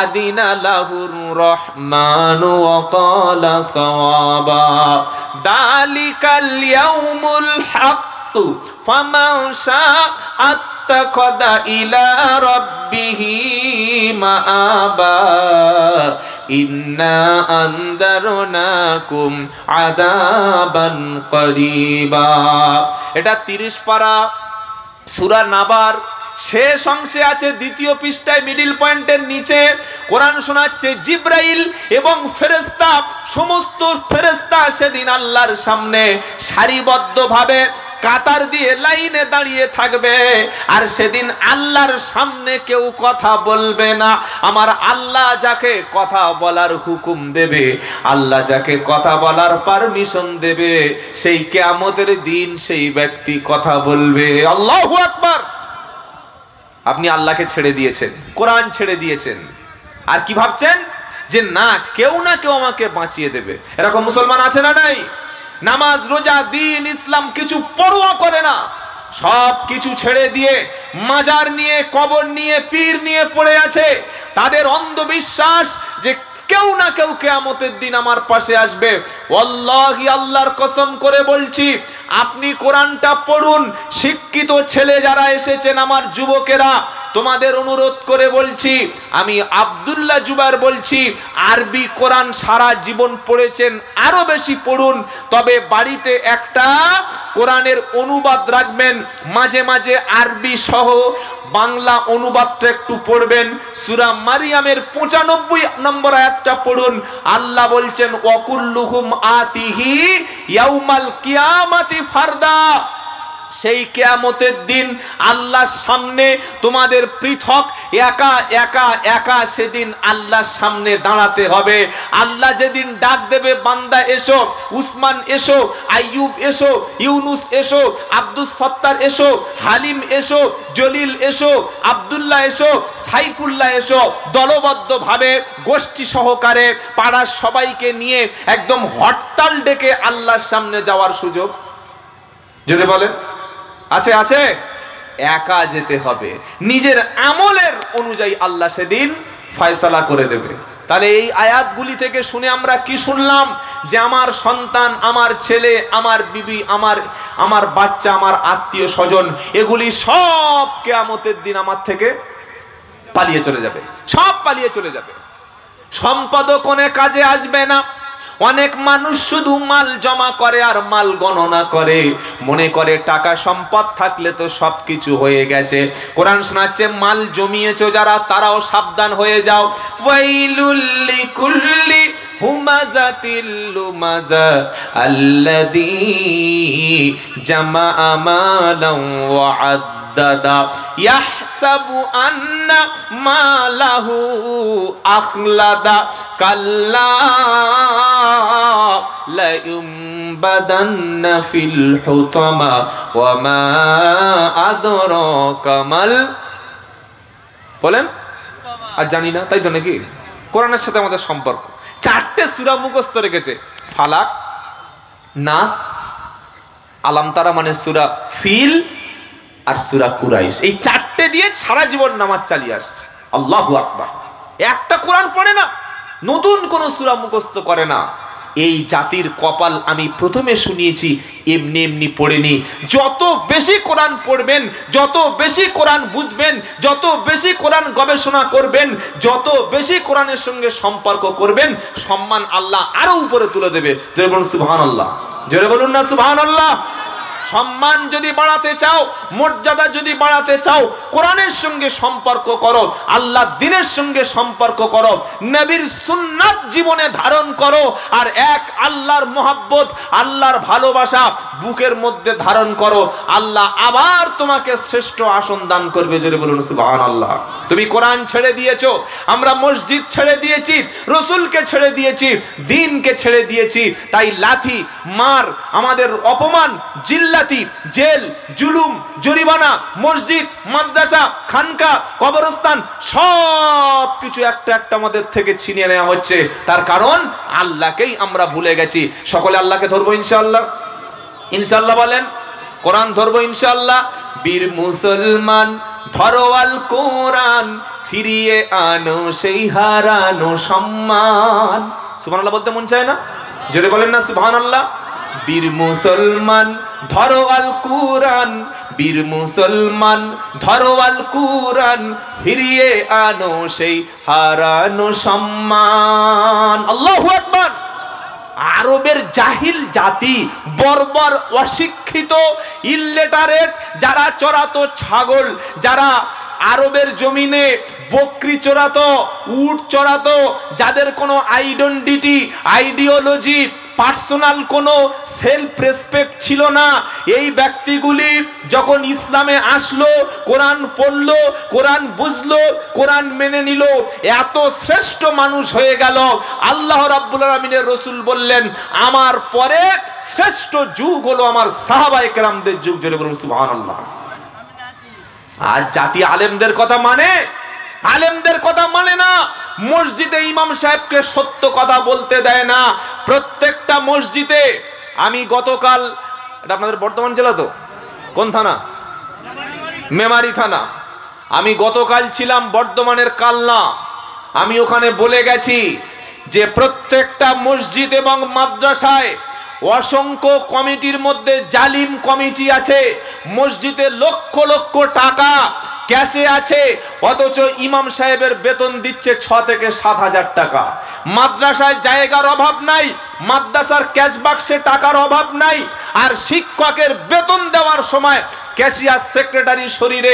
আদিনা লাহুর রহমানু ওয়া ক্বালা সাওয়াবা দালিকাল ইয়াউমুল হক ফামান শাআ আত্তাখাযা ইলা রাব্বিহি মাআবা ইন্না আনদারনাকুম আযাবান করিবা। এটা 30 পারা সূরা নাবার শেষ অংশে আছে, দ্বিতীয় পৃষ্ঠায় মিডল পয়েন্টের নিচে কোরআন শোনাচ্ছে জিব্রাইল এবং ফেরেশতা, সমস্ত ফেরেশতা সেদিন আল্লাহর সামনে সারিবদ্ধভাবে কাতার দিয়ে লাইনে দাঁড়িয়ে থাকবে। আর সেদিন আল্লাহর সামনে কেউ কথা বলবে না। আমার আল্লাহ যাকে কথা বলার হুকুম দেবে, আল্লাহ যাকে কথা বলার পারমিশন দেবে, সেই কিয়ামতের দিন সেই ব্যক্তি কথা বলবে। আল্লাহু আকবার। আপনি আল্লাহকে ছেড়ে দিয়েছেন, কোরআন ছেড়ে দিয়েছেন, আর কি ভাবছেন যে না কেউ আমাকে বাঁচিয়ে দেবে। এরকম মুসলমান আছে না নাই? নামাজ রোজা দিন ইসলাম কিছু পরোয়া করে না, সব কিছু ছেড়ে দিয়ে মাজার নিয়ে, কবর নিয়ে, পীর নিয়ে পড়ে আছে। তাদের অন্ধবিশ্বাস যে কেউ না কেউ কিয়ামতের দিন আমার পাশে আসবে। ওয়াল্লাহি আল্লাহর কসম করে বলছি, আপনি কোরআনটা পড়ুন। শিক্ষিত ছেলে যারা এসেছেন আমার যুবকেরা, তোমাদের অনুরোধ করে বলছি, আমি আব্দুল্লাহ জুবায়ের বলছি, আরবি কোরআন সারা জীবন পড়েছেন, আরো বেশি পড়ুন। তবে বাড়িতে একটা কোরআনের অনুবাদ রাখবেন, মাঝে মাঝে আরবি সহ বাংলা অনুবাদটা একটু পড়বেন। সূরা মারিয়ামের 95 নম্বর আয়াতটা পড়ুন। আল্লাহ বলছেন ওয়াকুল্লুহুম আতিহি ইয়াউমাল কিয়ামাতি ফারদা। সেই কিয়ামতের দিন আল্লাহর সামনে তোমাদের পৃথক একা একা একা সেদিন আল্লাহর সামনে দাঁড়াতে হবে। আল্লাহ যেদিন ডাক দেবে, বান্দা এসো, উসমান এসো, আইয়ুব এসো, ইউনুস এসো, আব্দুস সত্তার এসো, হালিম এসো, জলিল এসো, আব্দুল্লাহ এসো, সাইফুল্লাহ এসো, দলবদ্ধভাবে গোষ্ঠী সহকারে পাড়ার সবাইকে নিয়ে একদম হরতাল ডেকে আল্লাহর সামনে যাওয়ার সুযোগ যদি বলেন আছে? আছে? একা যেতে হবে, নিজের আমলের অনুযায়ী আল্লাহ সেদিন ফয়সালা করে দেবে। তাহলে এই আয়াতগুলি থেকে শুনে আমরা কি শুনলাম? যে আমার সন্তান, আমার ছেলে, আমার বিবি, আমার বাচ্চা, আমার আত্মীয় স্বজন, এগুলি সব কিয়ামতের দিন আমার থেকে পালিয়ে চলে যাবে, সব পালিয়ে চলে যাবে। সম্পদও কোনো কাজে আসবে না। অনেক মানুষ শুধু মাল জমা করে আর মাল গণনা করে, মনে করে টাকা সম্পদ থাকলে তো সবকিছু হয়ে গেছে। কোরআন শোনাচ্ছে মাল জমিয়েছো যারা, তারাও সাবধান হয়ে যাও। ওয়াইলুল লিকুল্লি হুমাযাতিল লুমাযা আল্লাযী জামাআ মালান ওয়া আদ্দাদা ইয়াহসাবু আন্না মালাহু আখলাদা কাল্লা লায়ুমবাদান্না ফিল হুতামা ওয়া মা আদরাকা মাল। বলেন আর জানি না, তাই তো নাকি? কোরআনের সাথে আমাদের সম্পর্ক। 4টে সূরা মুখস্থ রেখেছে, ফালাক, নাস, আলাম তারা মানে সূরা ফিল, আর সূরা কুরাইশ। এই 4টে দিয়ে সারা জীবন নামাজ চালিয়ে আসছে। আল্লাহু আকবার। একটা কোরআন পড়ে না, নতুন কোন সূরা মুখস্থ করে না। এই জাতির কপাল আমি প্রথমে শুনিয়েছি, এমনি এমনি পড়েনি। যত বেশি কোরআন পড়বেন, যত বেশি কোরআন বুঝবেন, যত বেশি কোরআন গবেষণা করবেন, যত বেশি কোরআনের সঙ্গে সম্পর্ক করবেন, সম্মান আল্লাহ আরো উপরে তুলে দেবে। জোরে বলুন সুবহানাল্লাহ, জোরে বলুন না সুবহানাল্লাহ। সম্মান যদি বাড়াতে চাও, মর্যাদা যদি বাড়াতে চাও, কোরআনের সঙ্গে সম্পর্ক করো, আল্লাহ দ্বীনের সঙ্গে সম্পর্ক করো, নবীর সুন্নাত জীবনে ধারণ করো, আর এক আল্লাহর মোহাব্বত, আল্লাহর ভালোবাসা বুকের মধ্যে ধারণ করো। আল্লাহ আবার তোমাকে শ্রেষ্ঠ আসন দান করবে। জোরে বলুন সুবহানাল্লাহ। তুমি কোরআন ছেড়ে দিয়েছো, আমরা মসজিদ ছেড়ে দিয়েছি, রসুলকে ছেড়ে দিয়েছি, দ্বীনকে ছেড়ে দিয়েছি, তাই লাথি মার, আমাদের অপমান, জিল্লাতি, জেল, জুলুম, জরিমানা, মসজিদ, মাদ্রাসা, খানকা, কবরস্থান সব কিছু একটা একটা আমাদের থেকে ছিনিয়ে নেওয়া হচ্ছে। তার কারণ আল্লাহকেই আমরা ভুলে গেছি। সকলে আল্লাহকে ধরবো ইনশাআল্লাহ, ইনশাআল্লাহ বলেন। কোরআন ধরবো ইনশাআল্লাহ। বীর মুসলমান ধরো আল কোরআন, ফিরিয়ে আনো সেই হারানো সম্মান। সুবহানাল্লাহ বলতে মন চায় না? জোরে বলেন না সুবহানাল্লাহ। বীর মুসলমান ধরো আল কুরআন, বীর মুসলমান ধরো আল কুরআন, ফিরিয়ে আনো সেই হারানো সম্মান। আল্লাহু আকবার। আরবের জাহিল জাতি, বর্বর, অশিক্ষিত, ইললিটারেট, যারা চড়াতো ছাগল, যারা আরবের জমিনে বকরি চড়াতো, উট চড়াতো, যাদের কোনো আইডেন্টিটি, আইডিওলজি, পার্সোনাল কোনো সেলফ রেসপেক্ট ছিল না, এই ব্যক্তিগুলি যখন ইসলামে আসলো, কোরআন পড়লো, কোরআন বুঝলো, কোরআন মেনে নিল, এত শ্রেষ্ঠ মানুষ হয়ে গেল। আল্লাহ রাব্বুল আলামিনের রাসূল বললেন, আমার পরে শ্রেষ্ঠ যুগ হলো আমার সাহাবায়ে কেরামদের যুগ। জোরে বলুন সুবহানাল্লাহ। আর জাতি আলেমদের কথা মানে, আলেমদের কথা মানে না। মসজিদে ইমাম সাহেবকে সত্য কথা বলতে দেয় না। প্রত্যেকটা মসজিদে, আমি গতকাল, এটা আপনাদের বর্ধমান জেলা তো, কোন থানা? মেমারি থানা। আমি গতকাল ছিলাম বর্ধমানের কালনা। আমি ওখানে বলে গেছি যে প্রত্যেকটা মসজিদ এবং মাদ্রাসায় অসংখ্য কমিটির মধ্যে জালিম কমিটি আছে। মসজিদে লক্ষ লক্ষ টাকা ক্যাশে আছে, অথচ ইমাম সাহেবের বেতন দিচ্ছে 6 থেকে 7 হাজার টাকা। মাদ্রাসায় জায়গার অভাব নাই, মাদ্রাসার ক্যাশ বাক্সে টাকার অভাব নাই, আর শিক্ষকের বেতন দেওয়ার সময় ক্যাশিয়ার সেক্রেটারি শরীরে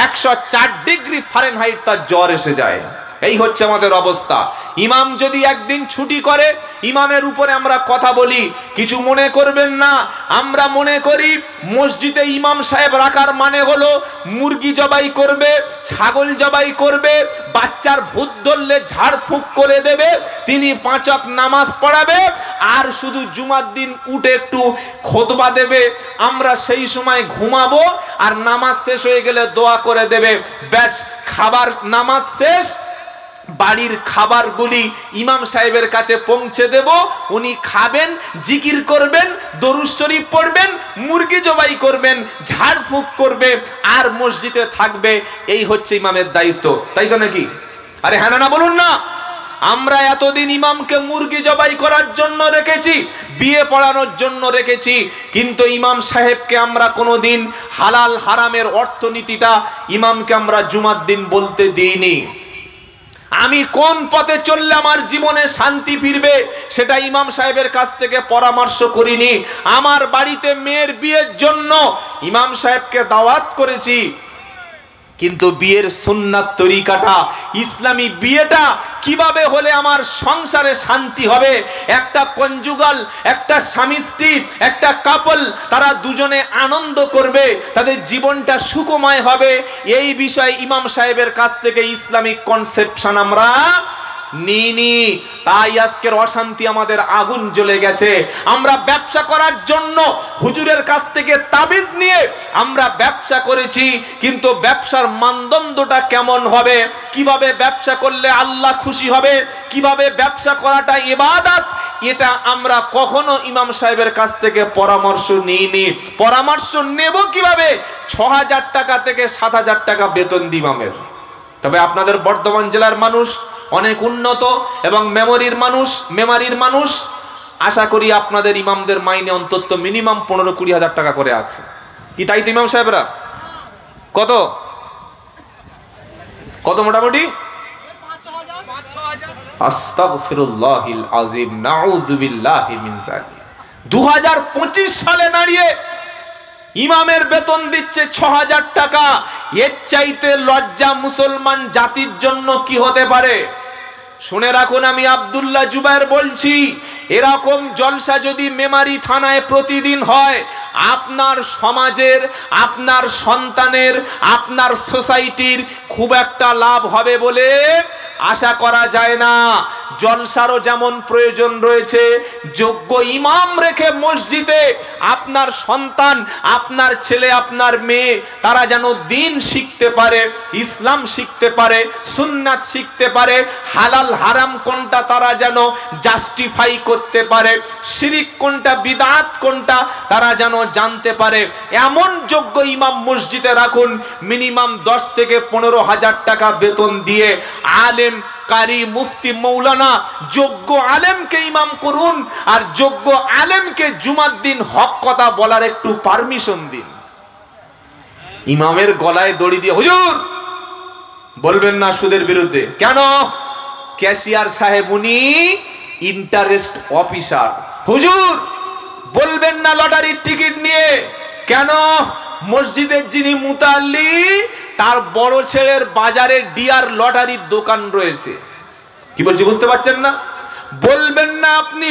104 ডিগ্রি ফারেনহাইট তার জ্বর এসে যায়। এই হচ্ছে আমাদের অবস্থা। ইমাম যদি একদিন ছুটি করে, ইমামের উপরে আমরা কথা বলি, কিছু মনে করবেন না। আমরা মনে করি মসজিদে ইমাম সাহেব রাখার মানে হলো মুরগি জবাই করবে, ছাগল জবাই করবে, বাচ্চার ভূত ধরলে ঝাড়ফুঁক করে দেবে, তিনি 5 ওয়াক্ত নামাজ পড়াবে, আর শুধু জুমার দিন উঠে একটু খুতবা দেবে, আমরা সেই সময় ঘুমাবো, আর নামাজ শেষ হয়ে গেলে দোয়া করে দেবে, ব্যাস খাবার, নামাজ শেষ, বাড়ির খাবারগুলি ইমাম সাহেবের কাছে পৌঁছে দেব, উনি খাবেন, জিকির করবেন, দরুদ শরীফ পড়বেন, মুরগি জবাই করবেন, ঝাড়ফুঁক করবে, আর মসজিদে থাকবে। এই হচ্ছে ইমামের দায়িত্ব, তাই তো নাকি? আরে হ্যাঁ না বলুন না। আমরা এতদিন ইমামকে মুরগি জবাই করার জন্য রেখেছি, বিয়ে পড়ানোর জন্য রেখেছি, কিন্তু ইমাম সাহেবকে আমরা কোনোদিন হালাল হারামের অর্থনীতিটা ইমামকে আমরা জুমার দিন বলতে দিইনি। আমি কোন পথে চললে আমার জীবনে শান্তি ফিরবে সেটা ইমাম সাহেবের কাছ থেকে পরামর্শ করিনি। আমার বাড়িতে মেয়ের বিয়ের জন্য ইমাম সাহেবকে দাওয়াত করেছি, কিন্তু বিয়ের সুন্নাত তরিকাটা, ইসলামী বিয়েটা কিভাবে হলে আমার সংসারে শান্তি হবে, একটা কনজুগাল, একটা স্বামী স্ত্রী, একটা কাপল, তারা দুজনে আনন্দ করবে, তাদের জীবনটা সুখময় হবে, এই বিষয়ে ইমাম সাহেবের কাছ থেকে ইসলামিক কনসেপশন আমরা নিনি। তাই আজকের অশান্তি, আমাদের আগুন জ্বলে গেছে। আমরা ব্যবসা করার জন্য হুজুরের কাছ থেকে তাবিজ নিয়ে আমরা ব্যবসা করেছি, কিন্তু ব্যবসার মানদণ্ডটা কেমন হবে, কিভাবে ব্যবসা করলে আল্লাহ খুশি হবে, কিভাবে ব্যবসা করাটা ইবাদত, এটা আমরা কখনো ইমাম সাহেবের কাছ থেকে পরামর্শ নিইনি। পরামর্শ নেব কিভাবে? 6,000 টাকা থেকে 7,000 টাকা বেতন ইমামের। তবে আপনাদের বর্ধমান জেলার মানুষ অনেক উন্নত এবং মেমারির মানুষ আশা করি আপনাদের ইমামদের মাইনে অন্তত মিনিমাম 15-20 হাজার টাকা করে আছে কি, তাই তো ইমাম সাহেবরা? কত কত মোটামুটি? আস্তাগফিরুল্লাহিল আযীম, নাউযু বিল্লাহি মিন যালিক। 2025 সালে দাঁড়িয়ে ইমামের বেতন দিচ্ছে 6000 টাকা। এর চাইতে লজ্জা মুসলমান জাতির জন্য কি হতে পারে? শুনে রাখুন, আমি আব্দুল্লাহ জুবায়ের বলছি, এরকম জলসা যদি মেমারি থানায় প্রতিদিন হয়, আপনার সমাজের, আপনার সন্তানের, আপনার সোসাইটির খুব একটা লাভ হবে বলে আশা করা যায় না। জলসারও যেমন প্রয়োজন রয়েছে, যোগ্য ইমাম রেখে মসজিদে আপনার সন্তান, আপনার ছেলে, আপনার মেয়ে তারা যেন দিন শিখতে পারে, ইসলাম শিখতে পারে, সুন্নাত শিখতে পারে, হালাল হারাম কোনটা তারা যেন জাস্টিফাই করতে পারে, শিরিক কোনটা, বিদআত কোনটা তারা যেন জানতে পারে, এমন যোগ্য ইমাম মসজিদে রাখুন। মিনিমাম 10 থেকে 15 হাজার টাকা বেতন দিয়ে আলেম, কারি, মুফতি, মৌলানা যোগ্য আলেমকে ইমাম করুন, আর যোগ্য আলেমকে জুমার দিন হক কথা বলার একটু পারমিশন দিন। ইমামের গলায় দড়ি দিয়ে হুজুর বলবেন না সুদের বিরুদ্ধে, কেন? ক্যাশিয়ার সাহেব উনি ইন্টারেস্ট অফিসার। হুজুর বলবেন না লটারির টিকিট নিয়ে, কেন? মসজিদের যিনি মুতাল্লি তার বড় ছেলের বাজারে ডিয়ার লটারির দোকান রয়েছে। কি বলছি বুঝতে পারছেন না? বলবেন না আপনি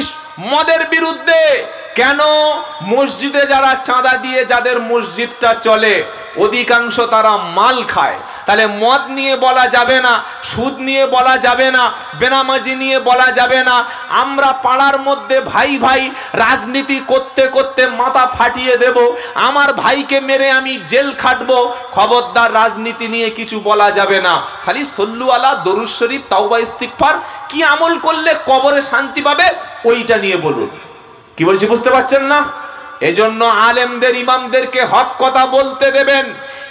মদের বিরুদ্ধে, কেন? মসজিদে যারা চাঁদা দিয়ে যাদের মসজিদটা চলে অধিকাংশ তারা মাল খায়, তাহলে মদ নিয়ে বলা যাবে না, সুদ নিয়ে বলা যাবে না, বেনামাজি নিয়ে বলা যাবে না। আমরা পাড়ার মধ্যে ভাই ভাই রাজনীতি করতে করতে মাথা ফাটিয়ে দেব, আমার ভাইকে মেরে আমি জেল খাটবো, খবরদার রাজনীতি নিয়ে কিছু বলা যাবে না। খালি সল্লু আলা, দরুদ শরীফ, তাওবা ইস্তিগফার, কি আমল করলে কবরে শান্তি পাবে ওইটা নিয়ে বলুন। কি বলছি বুঝতে পারছেন না? এজন্য আলেমদের, ইমামদেরকে হক কথা বলতে দেবেন।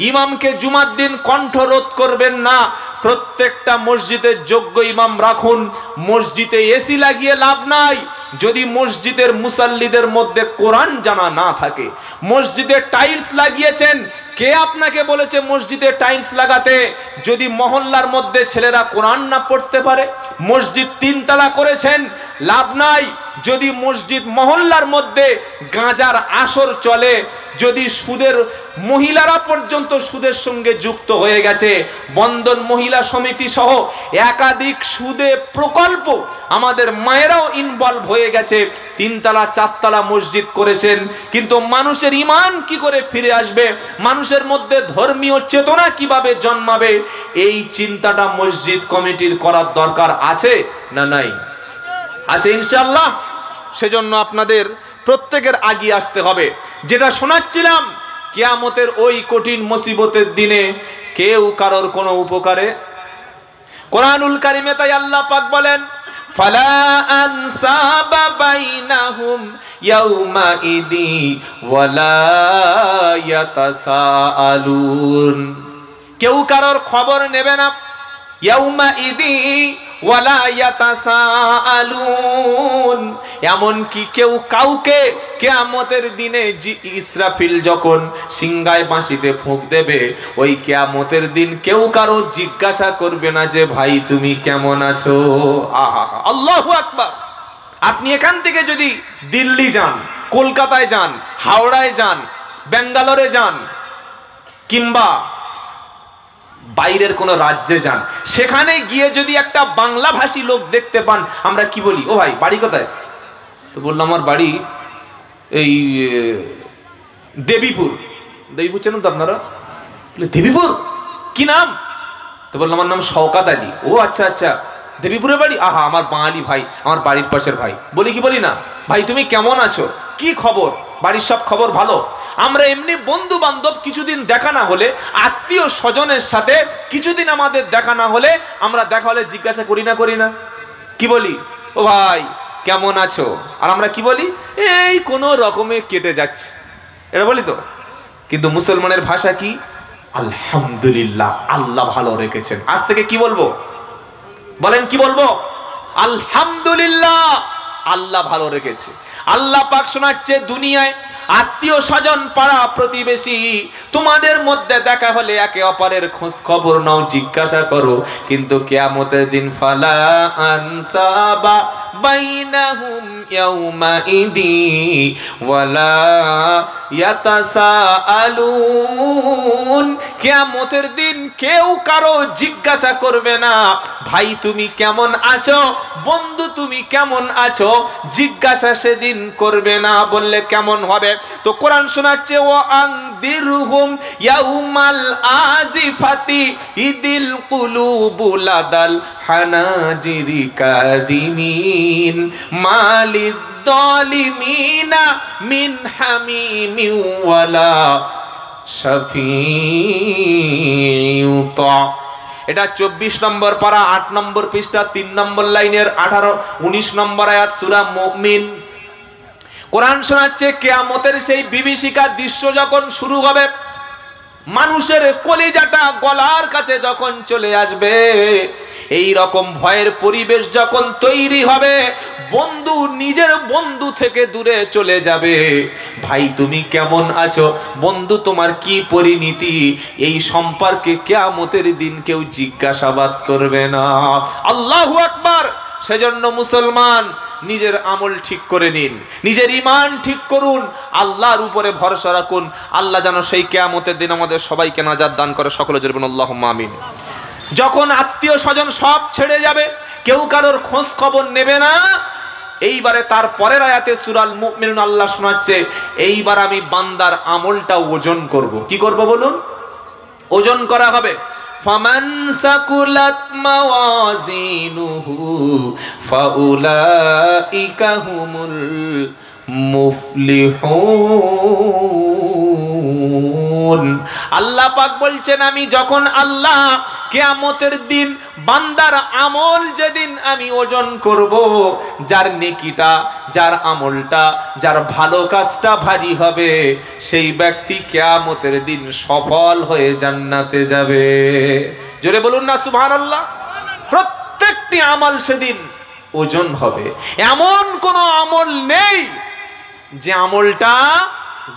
ইমামকে জুমার দিন কণ্ঠরোধ করবেন না। প্রত্যেকটা মসজিদের যোগ্য ইমাম রাখুন। মসজিদে এসি লাগিয়ে লাভ নাই যদি মসজিদের মুসাল্লিদের মধ্যে কোরআন জানা না থাকে। মসজিদে টাইলস লাগিয়েছেন, কে আপনাকে বলেছে মসজিদে টাইলস লাগাতে? যদি মহল্লার মধ্যে ছেলেরা কোরআন না পড়তে পারে। মসজিদ 3 তলা করেছেন, লাভ নাই যদি মসজিদ মহল্লার মধ্যে গাঁজার আসর চলে, যদি সুদের মহিলারা পর্যন্ত সুদের সঙ্গে যুক্ত হয়ে গেছে, বন্ধন মহিলা সমিতি সহ একাধিক সুদে প্রকল্প আমাদের মায়েরাও ইনভলভ হয়ে গেছে, 3 তলা 4 তলা মসজিদ করেছেন। কিন্তু মানুষের ঈমান কি করে ফিরে আসবে, মানুষের মধ্যে ধর্মীয় চেতনা কিভাবে জন্মাবে, এই চিন্তাটা মসজিদ কমিটির করার দরকার আছে না নাই? আছে ইনশাআল্লাহ। সেজন্য আপনাদের প্রত্যেকের আগিয়ে আসতে হবে। যেটা শোনাচ্ছিলাম, কিয়ামতের ওই কঠিন মুসিবতের দিনে কেউ কারোর কোনো উপকারে, কোরআনুল কারিমে তাই আল্লাহ পাক বলেন, ফালা আনসাবা বাইনাহুম ইয়াউমাইদি ওয়ালা ইয়াতাসাআলুন। কেউ কারোর খবর নেবে না। ইয়াউমাইদি ওয়ালা ইয়াতাসাআলুন, এমন কি কেউ কাউকে কিয়ামতের দিনে ইসরাফিল যখন সিংহায় বাঁশিতে ফুঁক দেবে, ওই কিয়ামতের দিন কেউ কারো জিজ্ঞাসা করবে না যে ভাই তুমি কেমন আছো। আহা, আল্লাহু আকবার। আপনি এখান থেকে যদি দিল্লি যান, কলকাতায় যান, হাওড়ায় যান, ব্যাঙ্গালোরে যান, কিংবা বাইরের কোন রাজ্যে যান, সেখানে গিয়ে যদি একটা বাংলা ভাষী লোক দেখতে পান, আমরা কি বলি? ও ভাই বাড়ি কোথায়? তো বললাম আমার বাড়ি এই দেবীপুর। দেবীপুর চেনেন তো আপনারা? দেবীপুর কি নাম? তো বললাম আমার নাম শওকাত আলী। ও আচ্ছা আচ্ছা, দেবীপুরে বাড়ি? আহা, আমার বাঙালি ভাই, আমার বাড়ির পাশের ভাই। বলি কি বলি না, ভাই তুমি কেমন আছো, কি খবর, বাড়ির সব খবর ভালো? আমরা এমনি বন্ধু বান্ধব কিছুদিন দেখা না হলে, আত্মীয় স্বজনের সাথে কিছুদিন আমাদের দেখা না হলে, আমরা দেখা হলে জিজ্ঞাসা করি না? কি বলি? ও ভাই কেমন আছো? আর আমরা কি বলি? এই কোনো রকমে কেটে যাচ্ছে, এটা বলি তো। কিন্তু মুসলমানের ভাষা কি? আলহামদুলিল্লাহ, আল্লাহ ভালো রেখেছেন। আজ থেকে কি বলবো? বলেন কি বলবো? আলহামদুলিল্লাহ, আল্লাহ ভালো রেখেছে। আল্লাহ পাক শোনাচ্ছে, দুনিয়ায় আত্মীয় স্বজন পাড়া প্রতিবেশী তোমাদের মধ্যে দেখা হলে একে অপরের খোঁজ খবর নাও, জিজ্ঞাসা করো, কিন্তু কিয়ামতের দিন ফালা আনসাবা বাইনাহুম ইয়াউমাইদি ওয়ালা ইয়াতাসাআলুন। কিয়ামতের দিন কেউ কারো জিজ্ঞাসা করবে না, ভাই তুমি কেমন আছো, বন্ধু তুমি কেমন আছো, জিজ্ঞাসা সেদিন করবে না। বললে কেমন হবে? তো কোরআন শোনাচ্ছে, ও আনদিরহুম ইয়াউমাল আজিফাতি ইদিল কুলুবু লাদাল হানাজিরি কাদিমিন মালিদ যালিমিনা মিন হামিমিন ওয়ালা শাফিউতা। এটা 24 নম্বর পারা 8 নম্বর পৃষ্ঠা 3 নম্বর লাইনের 18-19 নম্বর আয়াত সূরা মুমিন। কোরআন শোনাচ্ছে, কিয়ামতের সেই বিভীষিকার দৃশ্য যখন শুরু হবে, মানুষের কলিজাটা গলার কাছে যখন চলে আসবে, এই রকম ভয়ের পরিবেশ যখন তৈরি হবে, বন্ধু নিজের বন্ধু থেকে দূরে চলে যাবে। ভাই তুমি কেমন আছো, বন্ধু তোমার কি পরিণতি, এই সম্পর্কে কিয়ামতের দিন কেউ জিজ্ঞাসাবাদ করবে না। আল্লাহু আকবার। সেজন্য মুসলমান নিজের আমল ঠিক করে নিন, নিজের ঈমান ঠিক করুন, আল্লাহর উপরে ভরসা রাখুন। আল্লাহ যেন সেই কিয়ামতের দিন আমাদের সবাইকে নাজাত দান করে। সকলে জোরে বলুন আল্লাহুম্মা আমিন। যখন আত্মীয় স্বজন সব ছেড়ে যাবে, কেউ কারোর খোঁজ খবর নেবে না, এইবারে তার পরের আয়াতে সূরাল মুমিনুন আল্লাহ শোনাচ্ছে, এইবার আমি বান্দার আমলটা ওজন করব। কি করব বলুন? ওজন করা হবে। ফামান সাকুলাত মাওয়াজিনুহু ফাউলাইকা হুমুল মুফলিহুন। আল্লাহ পাক বলছেন, আমি যখন আল্লাহ কিয়ামতের দিন বান্দার আমল যেদিন আমি ওজন করব, যার নেকিটা, যার আমলটা, যার ভালো কাজটা ভারী হবে, সেই ব্যক্তি কিয়ামতের দিন সফল হয়ে জান্নাতে যাবে। জোরে বলুন না সুবহানাল্লাহ। প্রত্যেকটি আমল সেদিন ওজন হবে। এমন কোন আমল নেই যে আমলটা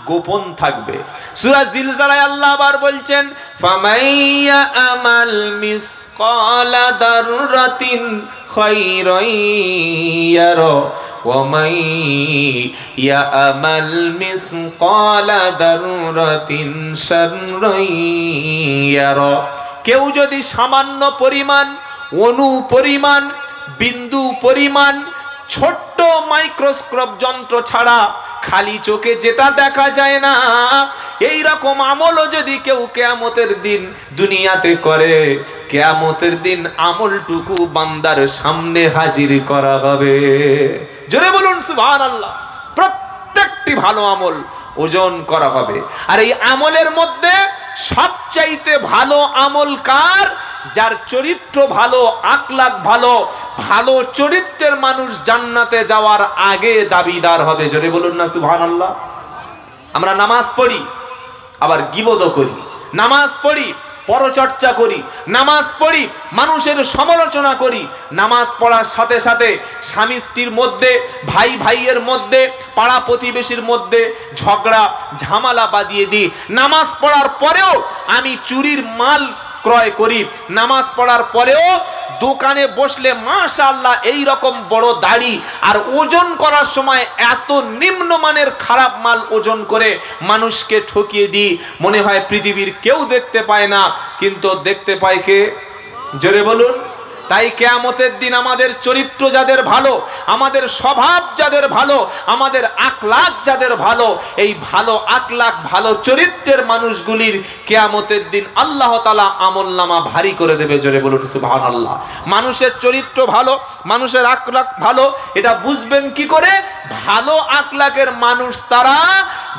গোপন থাকবে। সূরা জিলজালায় আল্লাহ আবার বলছেন, ফামাইয়া আমাল মিসকালা দাররাতিন খায়রান ইয়ারা ওয়া মাইয়া আমাল মিসকালা দাররাতিন শাররান ইয়ারা। কেউ যদি সামান্য পরিমাণ, অণু পরিমাণ, বিন্দু পরিমাণ, ছোট্ট মাইক্রোস্কোপ যন্ত্র ছাড়া খালি চোখে যেটা দেখা যায় না, এই রকম আমলও যদি কেউ কিয়ামতের দিন দুনিয়াতে করে, কিয়ামতের দিন আমলটুকু বান্দার সামনে হাজির করা হবে। জোরে বলুন সুবহানাল্লাহ। প্রত্যেকটি ভালো আমল ওজন করা হবে। আর এই আমলের মধ্যে সবচাইতে ভালো আমল কার? যার চরিত্র ভালো, আখলাক ভালো, ভালো চরিত্রের মানুষ জান্নাতে যাওয়ার আগে দাবিদার হবে। জোরে বলুন না সুবহানাল্লাহ। আমরা নামাজ পড়ি, আবার গীবত করি, নামাজ পড়ি পরচর্চা করি, নামাজ পড়ি মানুষের সমালোচনা করি, নামাজ পড়ার সাথে সাথে স্বামী স্ত্রীর মধ্যে, ভাই ভাইয়ের মধ্যে, পাড়া প্রতিবেশীর মধ্যে ঝগড়া ঝামেলা বাঁধিয়ে দিই। নামাজ পড়ার পরেও আমি চুরির মাল ক্রয় করি, নামাজ পড়ার পরেও দোকানে বসলে মাশাআল্লাহ এই রকম বড় দাড়ি, আর ওজন করার সময় এত নিম্নমানের খারাপ মাল ওজন করে মানুষকে ঠকিয়ে দিই। মনে হয় পৃথিবীর কেউ দেখতে পায় না, কিন্তু দেখতে পায় কে? জোরে বলুন। তাই কিয়ামতের দিন আমাদের চরিত্র যাদের ভালো, আমাদের স্বভাব যাদের ভালো, আমাদের আখলাক যাদের ভালো, এই ভালো আখলাক ভালো চরিত্রের মানুষগুলির কিয়ামতের দিন আল্লাহ তাআলা আমলনামা ভারী করে দেবে। জোরে বলুন সুবহানাল্লাহ। মানুষের চরিত্র ভালো, মানুষের আখলাক ভালো, এটা বুঝবেন কি করে? ভালো আখলাকের মানুষ তারা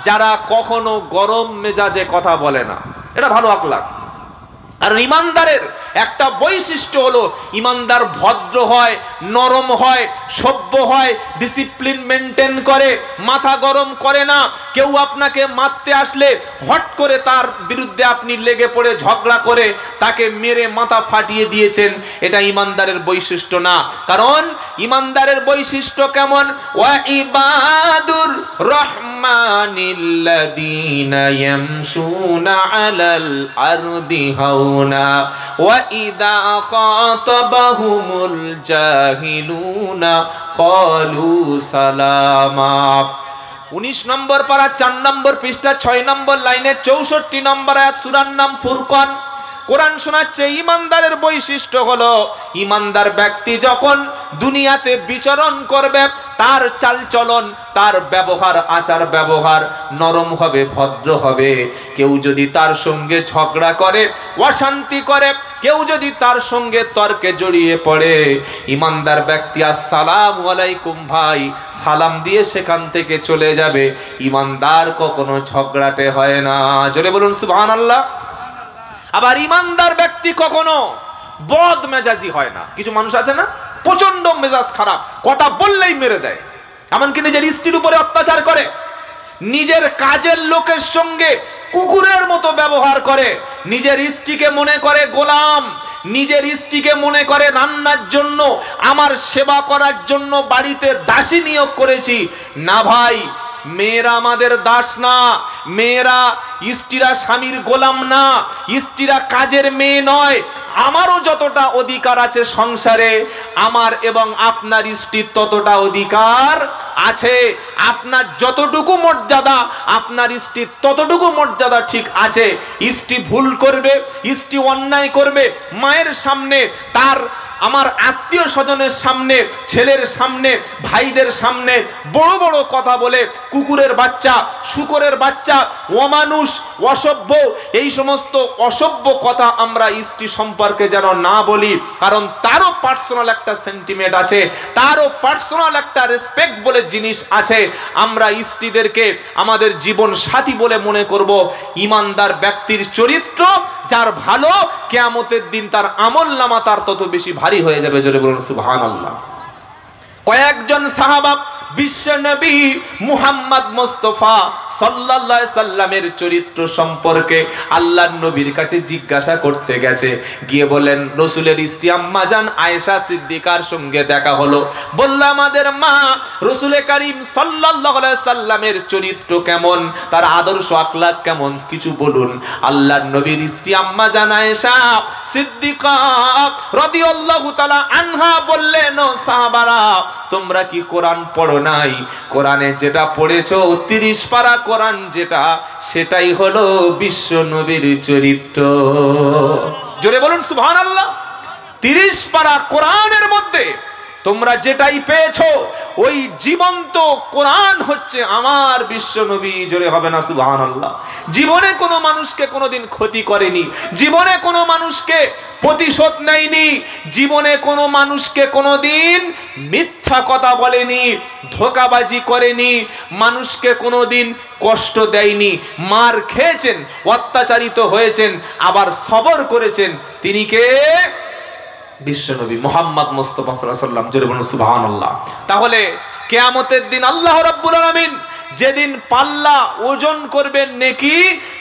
যারা কখনো গরম মেজাজে কথা বলে না, এটা ভালো আখলাক। আর ইমানদারের একটা বৈশিষ্ট্য হলো ইমানদার ভদ্র হয়, নরম হয়, সভ্য হয়, ডিসিপ্লিন মেনটেন করে, মাথা গরম করে না। কেউ আপনাকে মারতে আসলে হট করে তার বিরুদ্ধে আপনি লেগে পড়ে ঝগড়া করে তাকে মেরে মাথা ফাটিয়ে দিয়েছেন, এটা ইমানদারের বৈশিষ্ট্য না। কারণ ইমানদারের বৈশিষ্ট্য কেমন? ওয়া ইবাদুর রহমানিল্লাযীনা ইয়ামশুনা আলাল আরদি হাওনা ওয়া ইযা খাতাবাহুমুল জাহিলুনা ক্বালু সালামা। 19 নম্বর পারা 4 নম্বর পৃষ্ঠা 6 নম্বর লাইনে 64 নম্বর আয়াত, সূরার নাম ফুরকান। কোরআন শোনাচ্ছে ইমানদারের বৈশিষ্ট্য হলো ইমানদার ব্যক্তি যখন দুনিয়াতে বিচরণ করবে তার চালচলন, তার ব্যবহার, আচার ব্যবহার নরম হবে, ভদ্র হবে। কেউ যদি তার সঙ্গে ঝগড়া করে, অশান্তি করে, কেউ যদি তার সঙ্গে তর্কে জড়িয়ে পড়ে, ইমানদার ব্যক্তি আসসালামু আলাইকুম ভাই সালাম দিয়ে সেখান থেকে চলে যাবে। ইমানদার কখনো ঝগড়াটে হয় না। জোরে বলুন সুবহানাল্লাহ। আবার ইমানদার ব্যক্তি কখনো বদ মেজাজি হয় না। কিছু মানুষ আছে না, প্রচন্ড মেজাজ খারাপ, কথা বললেই মেরে দেয়, এমনকি নিজের স্ত্রীর উপরে অত্যাচার করে, নিজের কাজের লোকের সঙ্গে কুকুরের মতো ব্যবহার করে, নিজের স্ত্রীকে মনে করে গোলাম, নিজের স্ত্রীকে মনে করে রান্নার জন্য, আমার সেবা করার জন্য বাড়িতে দাসী নিয়োগ করেছি। না ভাই, মেয়েরা আমাদের দাস না, মেয়েরা স্ত্রীরা স্বামীর গোলাম না, স্ত্রীরা কাজের মেয়ে নয়। আমারও যতটা অধিকার আছে সংসারে, আমার এবং আপনার স্ত্রীর ততটা অধিকার আছে। আপনার যতটুকু মর্যাদা, আপনার স্ত্রীর ততটুকু মর্যাদা ঠিক আছে। স্ত্রী ভুল করবে, স্ত্রী অন্যায় করবে, মায়ের সামনে, তার আমার আত্মীয় স্বজনের সামনে, ছেলের সামনে, ভাইদের সামনে বড় বড় কথা বলে কুকুরের বাচ্চা, শূকরের বাচ্চা, অমানুষ, অসভ্য, এই সমস্ত অসভ্য কথা আমরা স্ত্রী সম্পর্কে যেন না বলি। কারণ তারও পার্সোনাল একটা সেন্টিমেন্ট আছে, তারও পার্সোনাল একটা রেসপেক্ট বলে জিনিস আছে। আমরা স্ত্রীদেরকে আমাদের জীবন সাথী বলে মনে করব। ইমানদার ব্যক্তির চরিত্র যার ভালো, কিয়ামতের দিন তার আমলনামা তার তত বেশি ভারী হয়ে যাবে। জোরে বলুন সুবহানাল্লাহ। কয়েকজন সাহাবা বিশ্ব নবী মুহাম্মদ মুস্তাফা সাল্লাল্লাহু আলাইহি সাল্লামের চরিত্র সম্পর্কে আল্লাহর নবীর কাছে জিজ্ঞাসা করতে গেছে। গিয়ে বলেন, রাসূলের স্ত্রী আম্মা জান আয়েশা সিদ্দিকার সঙ্গে দেখা হলো। বলল, আমাদের মা রাসূল করিম সাল্লাল্লাহু আলাইহি সাল্লামের চরিত্র কেমন, তার আদর্শ আখলাক কেমন, কিছু বলুন। আল্লাহর নবীর স্ত্রী আম্মা জান আয়েশা সিদ্দিকা রাদিয়াল্লাহু তাআলা আনহা বললেন, ও সাহাবারা, তোমরা কি কোরআন পড়ো নাই? কোরআনে যেটা পড়েছো 30 পারা কোরআন যেটা, সেটাই হলো বিশ্ব নবীর চরিত্র। জোরে বলুন সুবহানাল্লাহ। 30 পারা কোরআনের মধ্যে তোমরা যেটাই পেয়েছো, ওই জীবন্ত কোরআন হচ্ছে আমার বিশ্ব নবী। জোরে হবে না সুবহানাল্লাহ। জীবনে কোনো মানুষকে কোনোদিন ক্ষতি করেনি, জীবনে কোনো মানুষকে প্রতিশোধ নেয়নি, জীবনে কোনো মানুষকে কোনোদিন মিথ্যা কথা বলেনি, ধোঁকাবাজি করেনি, মানুষকে কোনোদিন কষ্ট দেয়নি। মার খেয়েছেন, অত্যাচারিত হয়েছেন, আবার সবর করেছেন। তিনি কে? বিশ্বনবী মুহাম্মদ মুস্তাফা সাল্লাল্লাহু আলাইহি ওয়াসাল্লাম। জোরে বলুন সুবহানাল্লাহ। তাহলে কিয়ামতের দিন আল্লাহ রাব্বুল আলামিন যেদিন পাল্লা ওজন করবেন নেকি,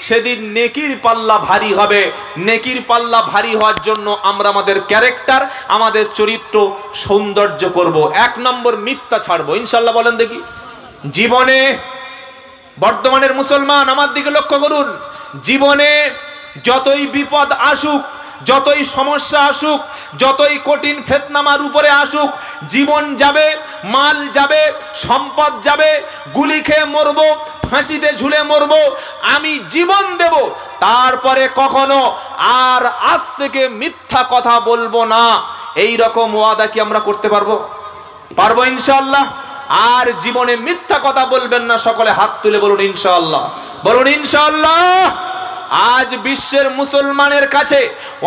সেদিন নেকির পাল্লা ভারী হবে। নেকির পাল্লা ভারী হওয়ার জন্য আমরা আমাদের ক্যারেক্টার, আমাদের চরিত্র সৌন্দর্য করব। 1 নম্বর মিথ্যা ছাড়বো ইনশাআল্লাহ। বলেন দেখি, জীবনে, বর্তমানের মুসলমান আমার দিকে লক্ষ্য করুন, জীবনে যতই বিপদ আসুক, যতই সমস্যা আসুক, যতই কঠিন ফিতনার উপরে আসুক, জীবন যাবে, মাল যাবে, সম্পদ যাবে, গুলি খেয়ে মরবো, ফাঁসিতে ঝুলে মরবো, আমি জীবন দেব, তারপরে কখনো আর আজ থেকে মিথ্যা কথা বলবো না। এই রকম ওয়াদা কি আমরা করতে পারবো? পারবো ইনশাআল্লাহ। আর জীবনে মিথ্যা কথা বলবেন না। সকলে হাত তুলে বলুন ইনশাআল্লাহ। বলুন ইনশাআল্লাহ। আজ বিশ্বের মুসলমানের কাছে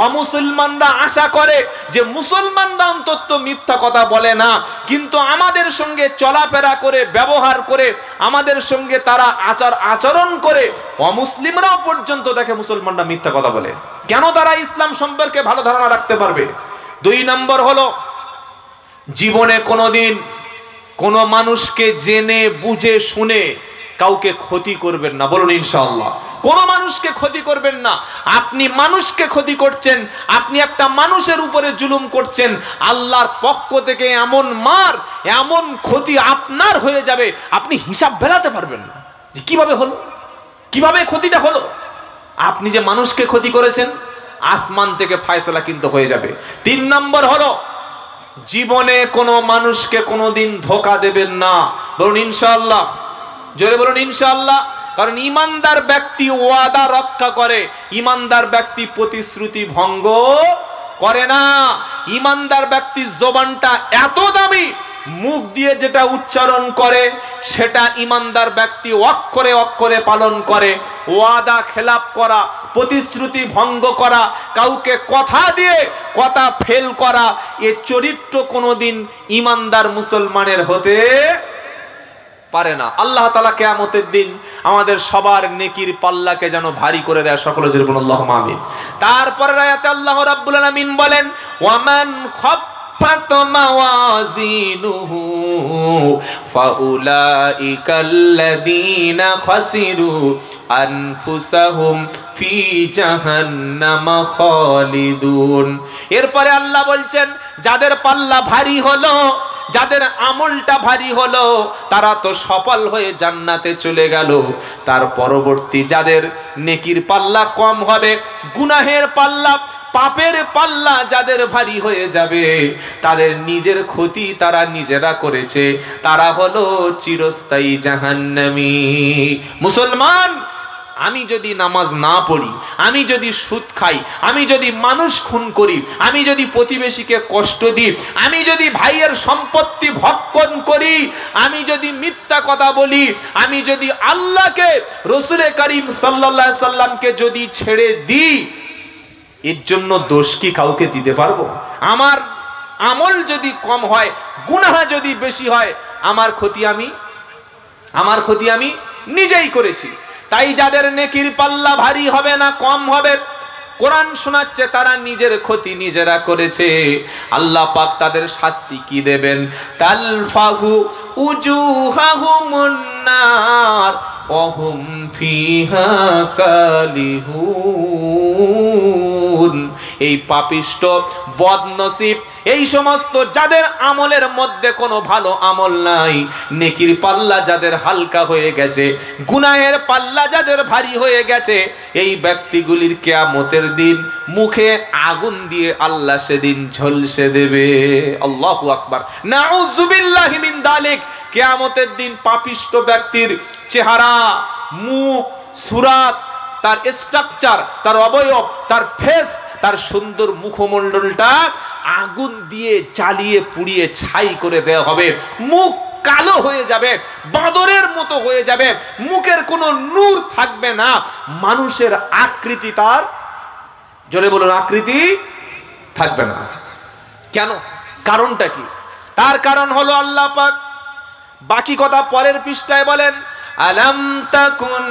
অমুসলমানরা আশা করে যে মুসলমানরা অন্তত মিথ্যা কথা বলে না, কিন্তু আমাদের সঙ্গে চলাফেরা করে, ব্যবহার করে, আমাদের সঙ্গে তারা আচরণ করে অমুসলিমরাও পর্যন্ত দেখে মুসলমানরা মিথ্যা কথা বলে। কেন তারা ইসলাম সম্পর্কে ভালো ধারণা রাখতে পারবে? 2 নম্বর হলো, জীবনে কোনোদিন কোনো মানুষকে জেনে বুঝে শুনে কাউকে ক্ষতি করবেন না। বলুন ইনশাআল্লাহ। কোন মানুষকে ক্ষতি করবেন না। আপনি মানুষকে ক্ষতি করছেন, আপনি একটা মানুষের উপরে জুলুম করছেন, আল্লাহর পক্ষ থেকে এমন মার, এমন ক্ষতি আপনার হয়ে যাবে, আপনি হিসাব বেলাতে পারবেন না যে কিভাবে হলো, কিভাবে ক্ষতিটা হলো। আপনি যে মানুষকে ক্ষতি করেছেন, আসমান থেকে ফয়সালা কিন্তু হয়ে যাবে। 3 নম্বর হলো, জীবনে কোনো মানুষকে কোনোদিন ধোঁকা দেবেন না। বলুন ইনশাআল্লাহ, জোরে বলুন ইনশাআল্লাহ। কারণ ইমানদার ব্যক্তি ওয়াদা রক্ষা করে, ইমানদার ব্যক্তি প্রতিশ্রুতি ভঙ্গ করে না। ইমানদার ব্যক্তির জবানটা এত দামি, মুখ দিয়ে যেটা উচ্চারণ করে সেটা ইমানদার ব্যক্তি অক্ষরে অক্ষরে পালন করে। ওয়াদা খেলাপ করা, প্রতিশ্রুতি ভঙ্গ করা, কাউকে কথা দিয়ে কথা ফেল করা, এ চরিত্র কোনোদিন ইমানদার মুসলমানের হতে পারে না। আল্লাহ তাআলা কিয়ামতের দিন আমাদের সবার নেকির পাল্লাকে যেন ভারী করে দেয়। সকলে জোরে বলুন আল্লাহুম্মা আমিন। তারপরের আয়াতে আল্লাহ রাব্বুল আলামিন বলেন, ওয়ামান খাফফাত মাওয়াজিনুহু ফাউলাইকাল্লাযীনা খাসিরু আনফুসাহুম ফি জাহান্নামা খালিদুন। এরপরে আল্লাহ বলছেন, যাদের পাল্লা ভারী হলো, যাদের আমলটা ভারী হলো, তারা তো সফল হয়ে জান্নাতে চলে গেল। তার পরবর্তী যাদের নেকির পাল্লা কম হবে, গুনাহের পাল্লা, পাপের পাল্লা যাদের ভারী হয়ে যাবে, তাদের নিজের ক্ষতি তারা নিজেরা করেছে, তারা হলো চিরস্থায়ী জাহান্নামী। মুসলমান, আমি যদি নামাজ না পড়ি, আমি যদি সুদ খাই, আমি যদি মানুষ খুন করি, আমি যদি প্রতিবেশীকে কষ্ট দিই, আমি যদি ভাইয়ের সম্পত্তি ভক্ষণ করি, আমি যদি মিথ্যা কথা বলি, আমি যদি আল্লাহকে, রাসূল করিম সাল্লাল্লাহু আলাইহি সাল্লামকে যদি ছেড়ে দিই, এর জন্য দোষ কি কাউকে দিতে পারবো? আমার আমল যদি কম হয়, গুনাহ যদি বেশি হয়, আমার ক্ষতি আমি নিজেই করেছি। তাই যাদের নেকির পাল্লা ভারী হবে না, কম হবে, কোরআন শোনাচ্ছে তারা নিজের ক্ষতি নিজেরা করেছে। আল্লাহ পাক তাদের শাস্তি কি দেবেন? তালফাহু উজুহাহুমুন নার ওয়া হুম ফিহা কালিহুন। এই পাপিষ্ট, বদনসিব, এই সমস্ত যাদের আমলের মধ্যে কোনো ভালো আমল নাই, নেকির পাল্লা যাদের হালকা হয়ে গেছে, গুনাহের পাল্লা যাদের ভারী হয়ে গেছে, এই ব্যক্তিগুলির কিয়ামতের দিন মুখে আগুন দিয়ে আল্লাহ সেদিন ঝলসে দেবে। আল্লাহু আকবার, নাউযুবিল্লাহি মিন যালিক। কিয়ামতের দিন পাপিষ্ট ব্যক্তির চেহারা, মুখ, সুরাত, তার স্ট্রাকচার, তার অবয়ব, তার ফেস, তার সুন্দর মুখমণ্ডলটা আগুন দিয়ে জ্বালিয়ে পুড়িয়ে ছাই করে দেওয়া হবে। মুখ কালো হয়ে যাবে, বাঁদরের মতো হয়ে যাবে, মুখের কোনো নূর থাকবে না, মানুষের আকৃতি, তার, জোরে বলুন, আকৃতি থাকবে না। কেন? কারণটা কি? তার কারণ হলো আল্লাহ পাক বাকি কথা পরের পৃষ্ঠায় বলেন, আলাম তাকুন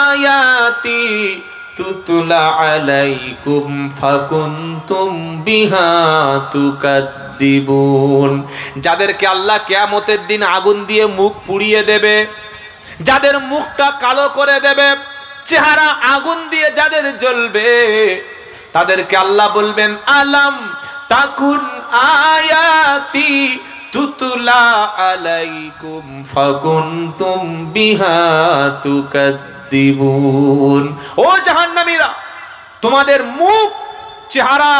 আয়াতি তুতলা আলাইকুম ফাকুনতুম বিহা তুকাদ্দিবুন। যাদেরকে আল্লাহ কিয়ামতের দিন আগুন দিয়ে মুখ পুড়িয়ে দেবে, যাদের মুখটা কালো করে দেবে, চেহারা আগুন দিয়ে যাদের জ্বলবে, তাদেরকে আল্লাহ বলবেন, আলাম তাকুন আয়াতি তুতলা আলাইকুম ফাকুনতুম বিহা তুকাদ্দিবুন। ও জাহান্নামীরা, তোমাদের মুখ, চেহারা,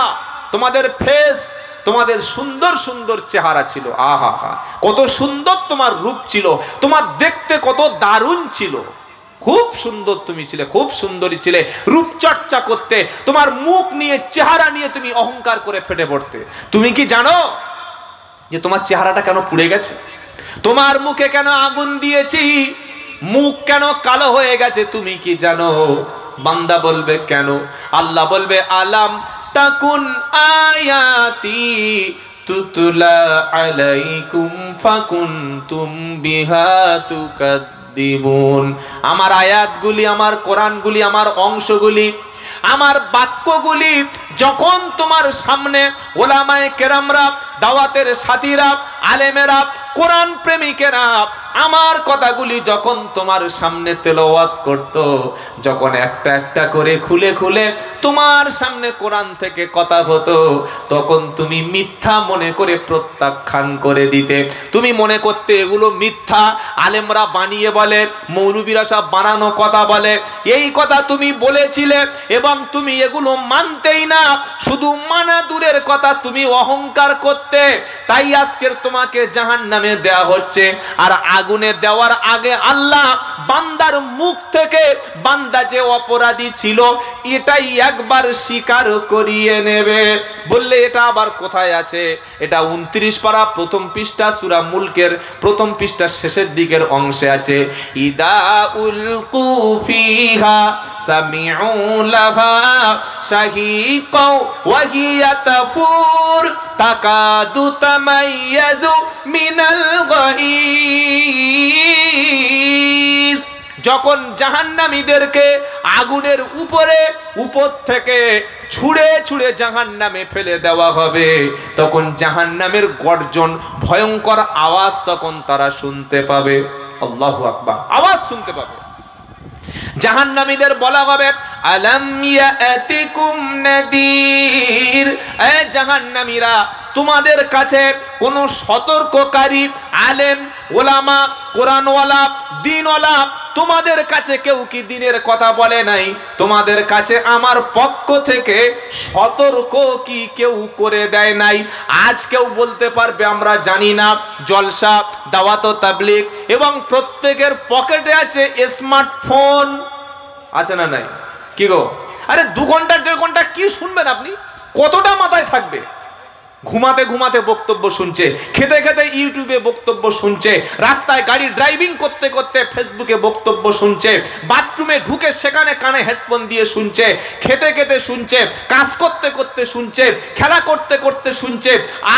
তোমাদের ফেস, তোমাদের সুন্দর সুন্দর চেহারা ছিল, আহা হা, কত সুন্দর তোমার রূপ ছিল, তোমার দেখতে কত দারুণ ছিল, খুব সুন্দর তুমি ছিলে, খুব সুন্দরী ছিলে, রূপচর্চা করতে, তোমার মুখ নিয়ে, চেহারা নিয়ে তুমি অহংকার করে ফেটে পড়তে। তুমি কি জানো যে তোমার চেহারাটা কেন পুড়ে গেছে? তোমার মুখে কেন আগুন দিয়েছি? মুখ কেন কালো হয়ে গেছে? তুমি কি জানো? বান্দা বলবে কেন? আল্লাহ বলবে আলাম তাকুন আয়াতি তুতলা আলাইকুম ফাকুনতুম বিহা তুকাদ্দিবুন। আমার আয়াতগুলি, আমার কোরআনগুলি, আমার অংশগুলি, আমার বাক্যগুলি যখন তোমার সামনে ওলামায়ে কেরামরা, দাওয়াতের সাথীরা, আলেমেরা, কোরআন প্রেমিকেরা আমার কথাগুলি যখন তোমার সামনে তেলাওয়াত করত, যখন একটা একটা করে খুলে খুলে তোমার সামনে কোরআন থেকে কথা হতো, তখন তুমি মিথ্যা মনে করে প্রত্যাখ্যান করে দিতে। তুমি মনে করতে এগুলো মিথ্যা, আলেমরা বানিয়ে বলে, মৌলবীরা সব বানানো কথা বলে। এই কথা তুমি বলেছিলে এবং তুমি এগুলো মানতেই না, শুধু মানা দূরের কথা, তুমি অহংকার করতে। তাই আজকের তোমাকে জাহান্নামে দেয়া হচ্ছে। আর আগুনে দেওয়ার আগে আল্লাহ বান্দার মুখ থেকে বান্দা যে অপরাধী ছিল এটাই একবার স্বীকার করিয়ে নেবে। বললে এটা আবার কোথায় আছে? এটা 29 পারা প্রথম পৃষ্ঠা সূরা মুলকের প্রথম পৃষ্ঠার শেষের দিকের অংশে আছে। ইদা উলকু ফিহা সামিউ লাহা শাহীকা ওয়া হিয়া তাফুর তাকাদু তামাইয়াজু মিনাল গায়িস। যখন জাহান্নামীদেরকে আগুনের উপর থেকে ছুঁড়ে ছুঁড়ে জাহান্নামে ফেলে দেওয়া হবে, তখন জাহান্নামের গর্জন, ভয়ঙ্কর আওয়াজ তখন তারা শুনতে পাবে। আল্লাহু আকবার, আওয়াজ শুনতে পাবে। জাহান্নামীদের বলা হবে আলাম ইয়াতিকুম নাদির, এ জাহান্নামীরা তোমাদের কাছে কোন সতর্ককারী, আলেম, ওলামা, কোরআনওয়ালা, দ্বীনওয়ালা তোমাদের কাছে কেউ কি দ্বীনের কথা বলে নাই? তোমাদের কাছে আমার পক্ষ থেকে সতর্ক কি কেউ করে দেয় নাই? আজ কেউ বলতে পারবে আমরা জানি না। জলসা, দাওয়াত ও তাবলীগ এবং প্রত্যেকের পকেটে আছে স্মার্টফোন, আছে না নাই? কি গো, আরে 2 ঘন্টা 1.5 ঘন্টা কি শুনবেন আপনি? কতটা মাথায় থাকবে? ঘুমাতে ঘুমাতে বক্তব্য শুনছে, খেতে খেতে ইউটিউবে বক্তব্য শুনছে, রাস্তায় গাড়ি ড্রাইভিং করতে করতে ফেসবুকে বক্তব্য শুনছে, বাথরুমে ঢুকে সেখানে কানে হেডফোন দিয়ে শুনছে, খেতে খেতে শুনছে, কাজ করতে করতে শুনছে, খেলা করতে করতে শুনছে।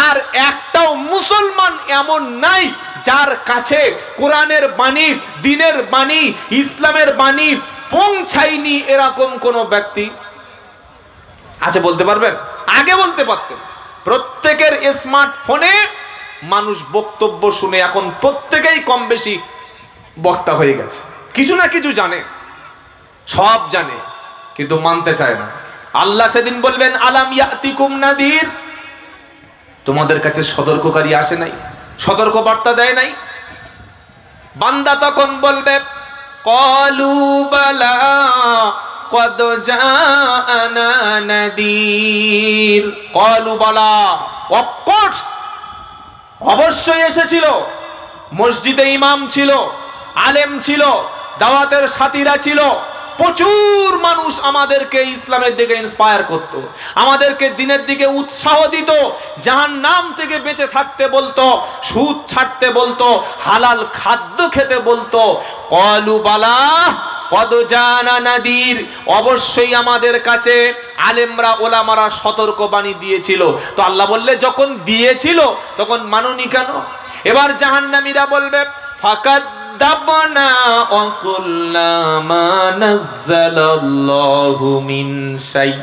আর একটাও মুসলমান এমন নাই যার কাছে কোরআনের বাণী, দ্বীনের বাণী, ইসলামের বাণী পৌঁছায়নি এরকম কোন ব্যক্তি আছে? বলতে পারবেন? আগে বলতে পারতেন। প্রত্যেকের স্মার্টফোনে মানুষ বক্তব্য শুনে এখন প্রত্যেকেই কম বেশি বক্তা হয়ে গেছে, কিছু না কিছু জানে, সব জানে, কিন্তু মানতে চায় না। আল্লাহ সেদিন বলবেন আলাম ইয়াতিকুম নাদির, তোমাদের কাছে সতর্ককারী আসে নাই, সতর্ক বার্তা দেয় নাই? বান্দা তখন বলবে ক্বালু বালা কদ জাআনা নাদির। ক্বালু বালা, অফ কোর্স, অবশ্যই এসেছিল। মসজিদে ইমাম ছিল, আলেম ছিল, দাওয়াতের সাথীরা ছিল, প্রচুর মানুষ আমাদেরকে ইসলামের দিকে ইন্সপায়ার করত, আমাদেরকে দ্বীনের দিকে উৎসাহ দিত, জাহান্নাম থেকে বেঁচে থাকতে বলতো, সুদ ছাড়তে বলতো, হালাল খাদ্য খেতে বলতো। ক্বালু বালা কদ জাআনা নাদির, অবশ্যই আমাদের কাছে আলেমরা, ওলামারা সতর্ক বাণী দিয়েছিল। তো আল্লাহ বললে যখন দিয়েছিল তখন মানোনি কেন? এবার জাহান্নামীরা বলবে ফাকাদ্দাবনা ওয়া কুলনা মা নাযালাল্লাহু মিন শাই,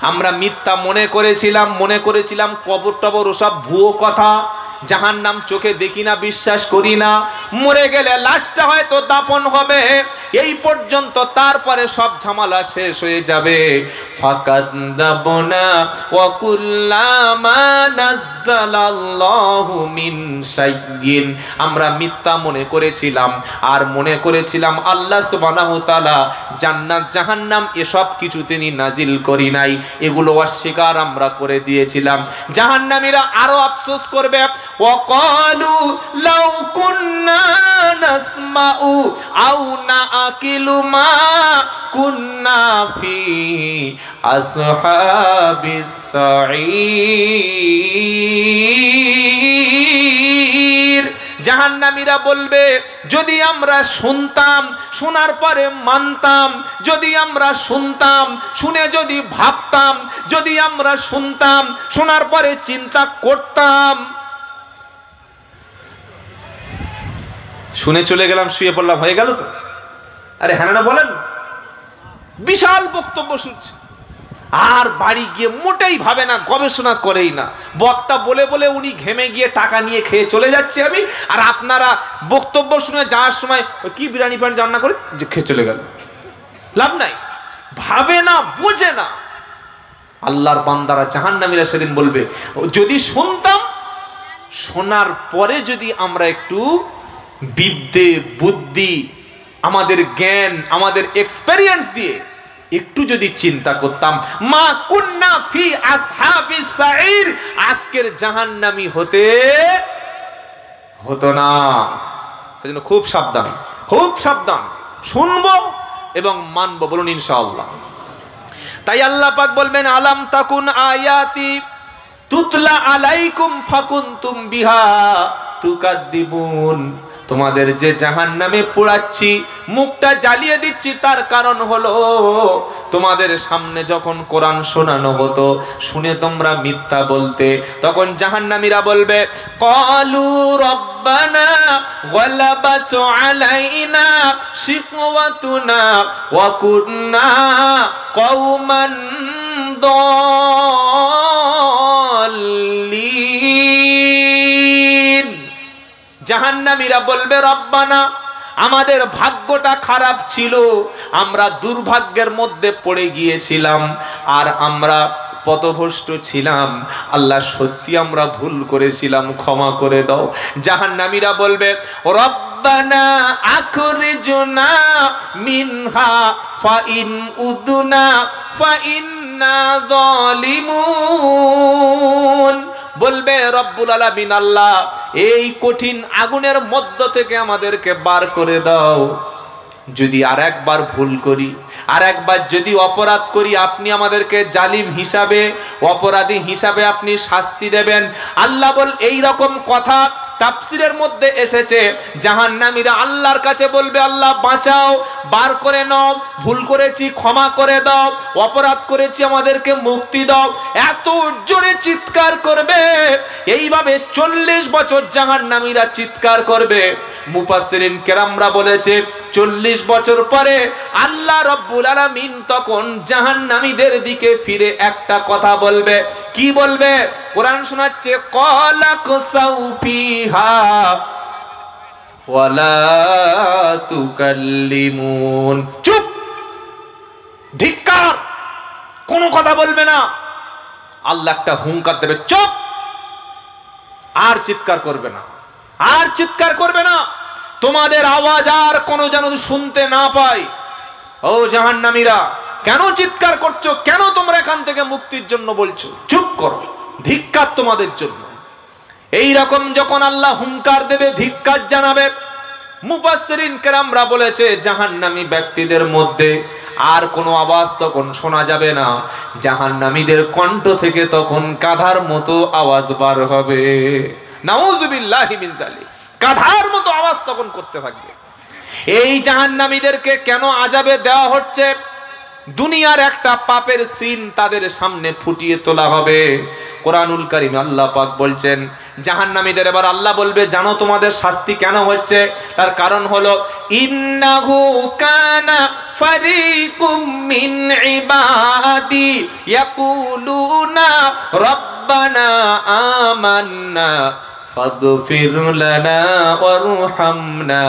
আমরা মিথ্যা মনে করেছিলাম কবর টবর ওসব ভুয়ো কথা, জাহান্নাম চোখে দেখি না, বিশ্বাস করি না, মরে গেলে লাশটা হয়তো দাফন হবে, এই পর্যন্ত, তারপরে সব ঝামেলা শেষ হয়ে যাবে। ফাকাদ্দাবনা ওয়া কুল্লামা নাযালাল্লাহু মিন শাইইন, আমরা মিথ্যা মনে করেছিলাম, আর মনে করেছিলাম আল্লাহ সুবহানাহু ওয়া তাআলা জান্নাত জাহান্নাম এসব কিছু তিনি নাজিল করি নাই, এগুলো অস্বীকার আমরা করে দিয়েছিলাম। জাহান্নামীরা আরো আফসোস করবে, ওয়াকালু লাউ কুন্না নাসমাউ আও নাআকিলু মা কুন্না ফি আসহাবিস সাঈর। জাহান্নামীরা বলবে যদি আমরা শুনতাম, শোনার পরে মানতাম, যদি আমরা শুনতাম, শুনে যদি ভাবতাম, যদি আমরা শুনতাম, শোনার পরে চিন্তা করতাম। শুনে চলে গেলাম, শুয়ে পড়লাম, হয়ে গেল তো? আরে হ্যাঁ না বলেন? বিশাল বক্তব্য শুনছে, আর বাড়ি গিয়ে মোটেই ভাবে না, গবেষণা করেই না। বক্তা বলে বলে উনি ঘেমে গিয়ে টাকা নিয়ে খেয়ে চলে যাচ্ছে আমি, আর আপনারা বক্তব্য শুনে যাওয়ার সময় কি বিরিয়ানি পানি রান্না করে খেয়ে চলে গেল। লাভ নাই, ভাবে না, বোঝে না। আল্লাহর বান্দারা জাহান্নামীরা সেদিন বলবে যদি শুনতাম, শোনার পরে যদি আমরা একটু বিদ্যে বুদ্ধি, আমাদের জ্ঞান, আমাদের এক্সপেরিয়েন্স দিয়ে একটু যদি চিন্তা করতাম, মা কুন্না ফি আসহাবিস সাইর, আজকের জাহান্নামী হতো না। সেজন্য খুব সাবধান, খুব সাবধান, শুনবো এবং মানবো, বলুন ইনশাআল্লাহ। তাই আল্লাহ পাক বলবেন আলাম তাকুন আয়াতি তুতলা আলাইকুম ফাকুনতুম বিহা তুকাদ্দিবুন। তোমাদের যে জাহান্নামে পোড়াচ্ছি, মুখটা জ্বালিয়ে দিচ্ছি, তার কারণ হলো তোমাদের সামনে যখন কোরআন শোনানো হতো, শুনে তোমরা মিথ্যা বলতে। তখন জাহান্নামীরা বলবে ক্বালু রব্বানা গালাবাত আলাইনা শিকওয়াতুনা ওয়া কুননা কওমান দাল্লিন। জাহান্নামীরা বলবে রব্বানা, আমাদের ভাগ্যটা খারাপ ছিল, আমরা দুর্ভাগ্যের মধ্যে পড়ে গিয়েছিলাম, আর আমরা পথভ্রষ্ট ছিলাম। আল্লাহ সত্যি আমরা ভুল করেছিলাম, ক্ষমা করে দাও। জাহান্নামীরা বলবে রব্বানা আখরিজনা মিনহা ফাইন উদনা ফাইন্না যালিমুন। বলবে রব্বুল আলামিন আল্লাহ, এই কঠিন আগুনের মধ্য থেকে আমাদেরকে বার করে দাও। যদি আর একবার ভুল করি, আর একবার যদি অপরাধ করি, আপনি আমাদেরকে জালিম হিসাবে, অপরাধী হিসাবে আপনি শাস্তি দেবেন। আল্লাহ বল, এই রকম কথা তাফসীরের মধ্যে এসেছে। জাহান্নামীরা আল্লাহর কাছে বলবে আল্লাহ বাঁচাও, বার করে নাও, ভুল করেছি ক্ষমা করে দাও, অপরাধ করেছি আমাদেরকে মুক্তি দাও। এত জোরে চিৎকার করবে, এইভাবে 40 বছর জাহান্নামীরা চিৎকার করবে। মুফাসসিরিন কেরামরা বলেছে 40 বছর পরে আল্লাহ রব্বুল আলামিন তখন জাহান্নামীদের দিকে ফিরে একটা কথা বলবে। কি বলবে? কোরআন শোনাচ্ছে ক্বালা কুসাউ ফিহা ওয়ালা তুকাল্লিমুন। চুপ, ধিক্কার, কোনো কথা বলবে না। আল্লাহ একটা হুঙ্কার দেবে, চুপ, আর চিৎকার করবে না, আর চিৎকার করবে না। তোমাদের আওয়াজ আর কোনো যেন শুনতে না পাই। ও জাহান্নামীরা, কেন চিৎকার করছো? কেন তোমরা এখান থেকে মুক্তির জন্য বলছো? চুপ করো, ধিক্কার তোমাদের জন্য। এই রকম যখন আল্লাহ হুঙ্কার দেবে, ধিক্কার জানাবে, মুফাসসিরিন কেরামরা বলেছে জাহান্নামী ব্যক্তিদের মধ্যে আর কোনো আওয়াজ তখন শোনা যাবে না। জাহান্নামীদের কণ্ঠ থেকে তখন কাঁধার মতো আওয়াজ বার হবে। নাউযুবিল্লাহি মিন যালিক। কাঁধার মতো আওয়াজ তখন করতে থাকবে। এই জাহান্নামীদেরকে কেন আযাবে দেওয়া হচ্ছে? দুনিয়ার একটা পাপের সিন তাদের সামনে ফুটিয়ে তোলা হবে। কোরআনুল কারীমে আল্লাহ পাক বলছেন জাহান্নামীদের এবার আল্লাহ বলবে জানো তোমাদের শাস্তি কেন হচ্ছে? তার কারণ হলো ইন্নাহু কানা ফারিকুম মিন ইবাদি ইয়াকুলুনা রাব্বানা আমান্না ফাগফির লানা ওয়ারহামনা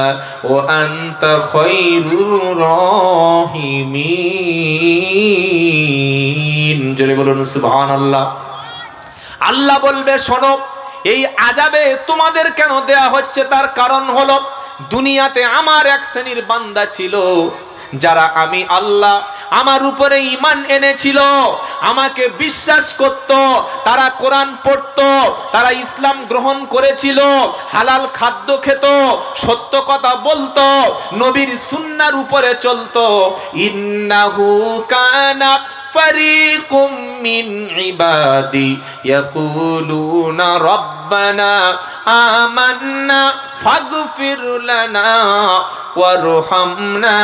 ওয়া আনতা খায়রুর রাহিমিন। জোরে বলুন সুবহানাল্লাহ। আল্লাহ বলবে শোনো, এই আযাবে তোমাদের কেন দেয়া হচ্ছে? তার কারণ হলো দুনিয়াতে আমার এক শ্রেণীর বান্দা ছিল যারা আমি আল্লাহ আমার উপরে ঈমান এনেছিল, আমাকে বিশ্বাস করত, তারা কোরআন পড়ত, তারা ইসলাম গ্রহণ করেছিল, হালাল খাদ্য খেত, সত্য কথা বলতো, নবীর সুন্নাহর উপরে চলতো। ইন্নাহু কানা ফারিকুম মিন ইবাদি ইয়াকুলুনা রব্বানা আমান্না ফাগফির লানা ওয়ারহামনা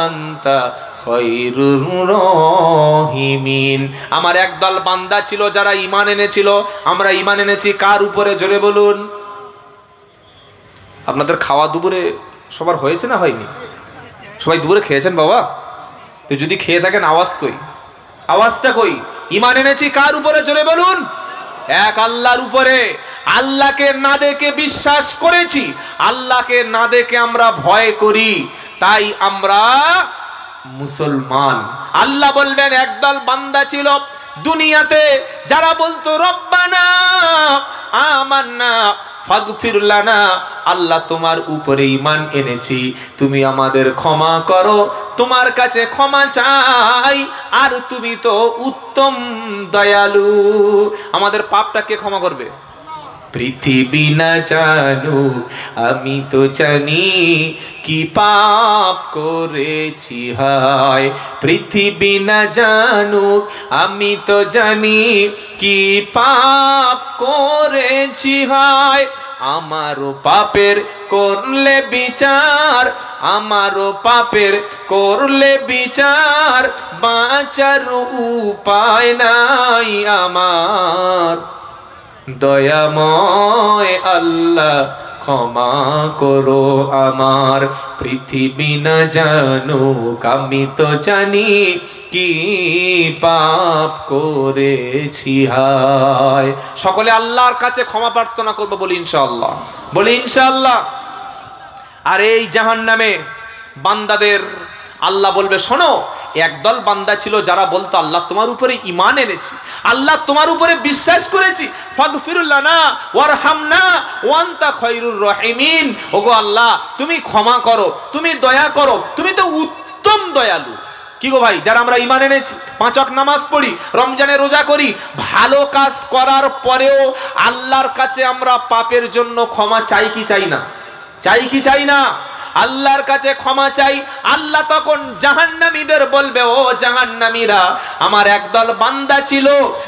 আনতা খায়রুর রাহিমিন। আমার একদল বান্দা ছিল যারা ঈমান এনেছিল। আমরা ঈমান এনেছি কার উপরে? জোরে বলুন। আপনাদের খাওয়া দুপুরে সবার হয়েছে না হয়নি? সবাই দুপুরে খেয়েছেন বাবা? তো যদি খেয়ে থাকেন আওয়াজ কই? আওয়াজটা কই? ঈমান এনেছি কার উপরে? জোরে বলুন। এক আল্লাহর উপরে। আল্লাহকে না দেখে বিশ্বাস করেছি, আল্লাহকে না দেখে আমরা ভয় করি, তাই আমরা মুসলমান। আল্লাহ বলবেন একদল বান্দা ছিল দুনিয়াতে যারা বলতো রব্বানা আমান্না ফাগফির লানা, আল্লাহ তোমার উপরে ঈমান এনেছি, তুমি আমাদের ক্ষমা করো, তোমার কাছে ক্ষমা চাই, আর তুমি তো উত্তম দয়ালু, আমাদের পাপটা কে ক্ষমা করবে? পৃথিবী না জানুক আমি তো জানি কি পাপ করেছি হায়। পৃথিবী না জানুক আমি তো জানি কি পাপ করেছি হায়। আমারও পাপের করলে বিচার, আমারও পাপের করলে বিচার, বাঁচার উপায় নাই আমার। দয়াময় আল্লাহ ক্ষমা করো আমার। পৃথিবী না জানুক আমি তো জানি কি পাপ করেছি হায়। সকলে আল্লাহর কাছে ক্ষমা প্রার্থনা করবো, বলি ইনশাআল্লাহ, বলি ইনশাআল্লাহ। আর এই জাহান্নামে বান্দাদের আল্লাহ বলবে শোনো, একদল বান্দা ছিল যারা বলতো আল্লাহ তোমার উপরে ঈমান এনেছি, আল্লাহ তোমার উপরে বিশ্বাস করেছি, ফাগফির লানা ওয়ারহামনা ওয়া আনতা খায়রুর রাহিমিন। ওগো আল্লাহ তুমি ক্ষমা করো, তুমি দয়া করো, তুমি তো উত্তম দয়ালু। কি গো ভাই, যারা আমরা ঈমান এনেছি, 5 ওয়াক্ত নামাজ পড়ি, রমজানে রোজা করি, ভালো কাজ করার পরেও আল্লাহর কাছে আমরা পাপের জন্য ক্ষমা চাই কি চাই না? চাই কি চাই না? আল্লাহর কাছে ক্ষমা চাই। আল্লাহ তখন জাহান্নামীদের বলবে, ও জাহান্নামীরা, আমার একদল বান্দা ছিল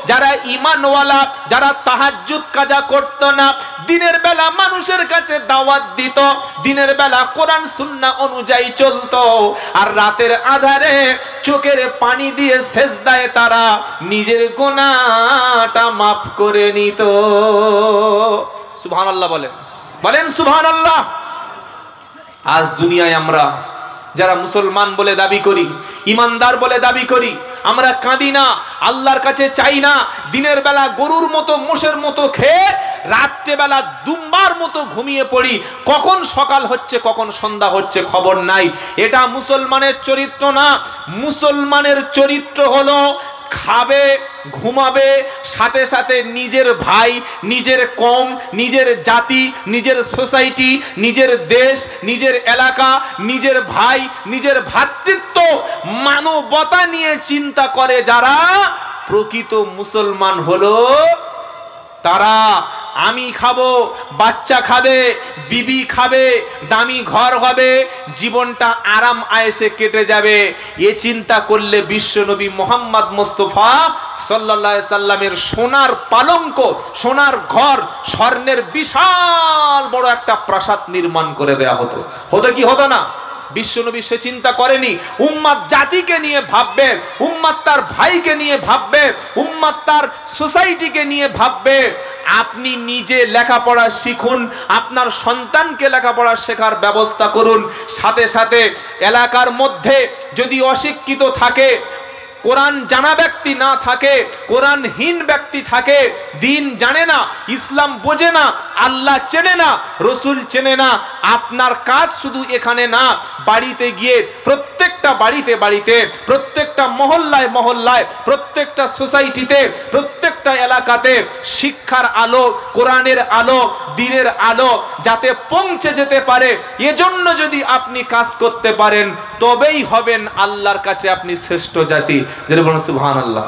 যারা ঈমানওয়ালা, যারা তাহাজ্জুদ কাজা করত না, দিনের বেলা মানুষের কাছে দাওয়াত দিত, দিনের বেলা কোরআন সুন্নাহ অনুযায়ী চলতো, আর রাতের আধারে চোখের পানি দিয়ে সেজদায় তারা নিজের গুনাহটা মাফ করে নিত। সুবহানাল্লাহ বলেন, বলেন সুবহানাল্লাহ। আজ দুনিয়ায় আমরা যারা মুসলমান বলে দাবি করি, ইমানদার বলে দাবি করি, আমরা কাঁদি না, আল্লাহর কাছে চাই না, দিনের বেলা গরুর মতো মোষের মতো খেয়ে রাত্রে বেলা দুম্বার মতো ঘুমিয়ে পড়ি, কখন সকাল হচ্ছে কখন সন্ধ্যা হচ্ছে খবর নাই। এটা মুসলমানের চরিত্র না। মুসলমানের চরিত্র হলো খাবে, ঘুমাবে, সাথে সাথে নিজের ভাই, নিজের কম, নিজের জাতি, নিজের সোসাইটি, নিজের দেশ, নিজের এলাকা, নিজের ভাই, নিজের ভ্রাতৃত্ব, মানবতা নিয়ে চিন্তা করে যারা প্রকৃত মুসলমান হলো তারা। আমি খাবো, বাচ্চা খাবে, বিবি খাবে, দামি ঘর হবে, জীবনটা আরাম আয়েশে কেটে যাবে, এ চিন্তা করলে বিশ্বনবী মোহাম্মদ মুস্তাফা সাল্লাল্লাহু আলাইহি সাল্লামের সোনার পালঙ্ক, সোনার ঘর, স্বর্ণের বিশাল বড় একটা প্রাসাদ নির্মাণ করে দেয়া হতো। হতো কি হতো না? বিশ্বনবী সে চিন্তা করেনি। উম্মাত জাতিকে নিয়ে ভাববে, উম্মাত তার ভাইকে নিয়ে ভাববে, উম্মাত তার সোসাইটিকে নিয়ে ভাববে। আপনি নিজে লেখাপড়া শিখুন, আপনার সন্তানকে লেখাপড়া শেখার ব্যবস্থা করুন, সাথে সাথে এলাকার মধ্যে যদি অশিক্ষিত থাকে কোরআন জানা ব্যক্তি না থাকে, কোরআনহীন ব্যক্তি থাকে, দিন জানে না, ইসলাম বোঝে না, আল্লাহ চেনে না, রসুল চেনে না, আপনার কাজ শুধু এখানে না, বাড়িতে গিয়ে প্রত্যেকটা বাড়িতে বাড়িতে, প্রত্যেকটা মহল্লায় মহল্লায়, প্রত্যেকটা সোসাইটিতে, প্রত্যেকটা এলাকাতে শিক্ষার আলো, কোরআনের আলো, দ্বীনের আলো যাতে পৌঁছে যেতে পারে, এজন্য যদি আপনি কাজ করতে পারেন তবেই হবেন আল্লাহর কাছে আপনি শ্রেষ্ঠ জাতি। যেটা বলুন সুবহানাল্লাহ।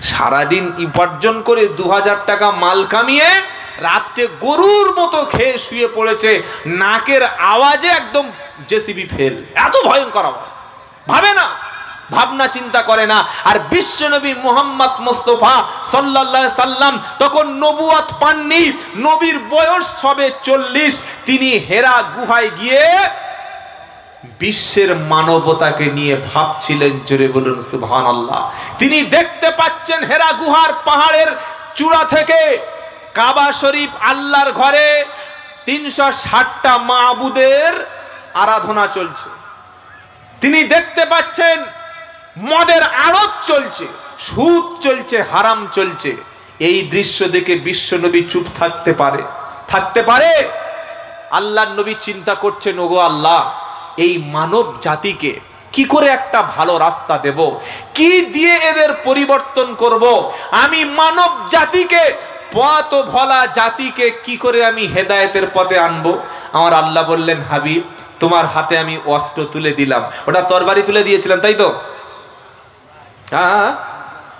সারাদিন উপার্জন করে 2000 টাকা মাল কামিয়ে রাতে গরুর মতো খেয়ে শুয়ে পড়েছে, নাকের আওয়াজে একদম জেসিবি ফেল, এত ভয়ঙ্কর আওয়াজ, ভাবে না, ভাবনা চিন্তা করে না। আর বিশ্বনবী মুহাম্মদ মুস্তাফা সাল্লাল্লাহু আলাইহি সাল্লাম তখন নবুয়ত পাননি, নবীর বয়স সবে 40, তিনি হেরা গুহায় গিয়ে বিশ্বের মানবতাকে নিয়ে ভাবছিলেন। জোরে বলুন সুবহানাল্লাহ। তিনি দেখতে পাচ্ছেন হেরা গুহার পাহাড়ের চূড়া থেকে কাবা শরীফ, আল্লাহর ঘরে 360টা মাবুদের আরাধনা চলছে। তিনি দেখতে পাচ্ছেন মদের আড়ত চলছে, সুদ চলছে, হারাম চলছে। এই দৃশ্য দেখে বিশ্বনবী চুপ থাকতে পারে? আল্লাহর নবী চিন্তা করছেন, ওগো আল্লাহ, এই মানব জাতিকে কি করে একটা ভালো রাস্তা দেব, কি দিয়ে এদের পরিবর্তন করব, আমি মানব জাতিকে, পথ ভোলা জাতিকে কি করে আমি হেদায়েতের পথে আনবো? আমার আল্লাহ বললেন, হাবিব, তোমার হাতে আমি অস্ত্র তুলে দিলাম। ওটা তরবারি তুলে দিয়েছিলেন, তাই তো?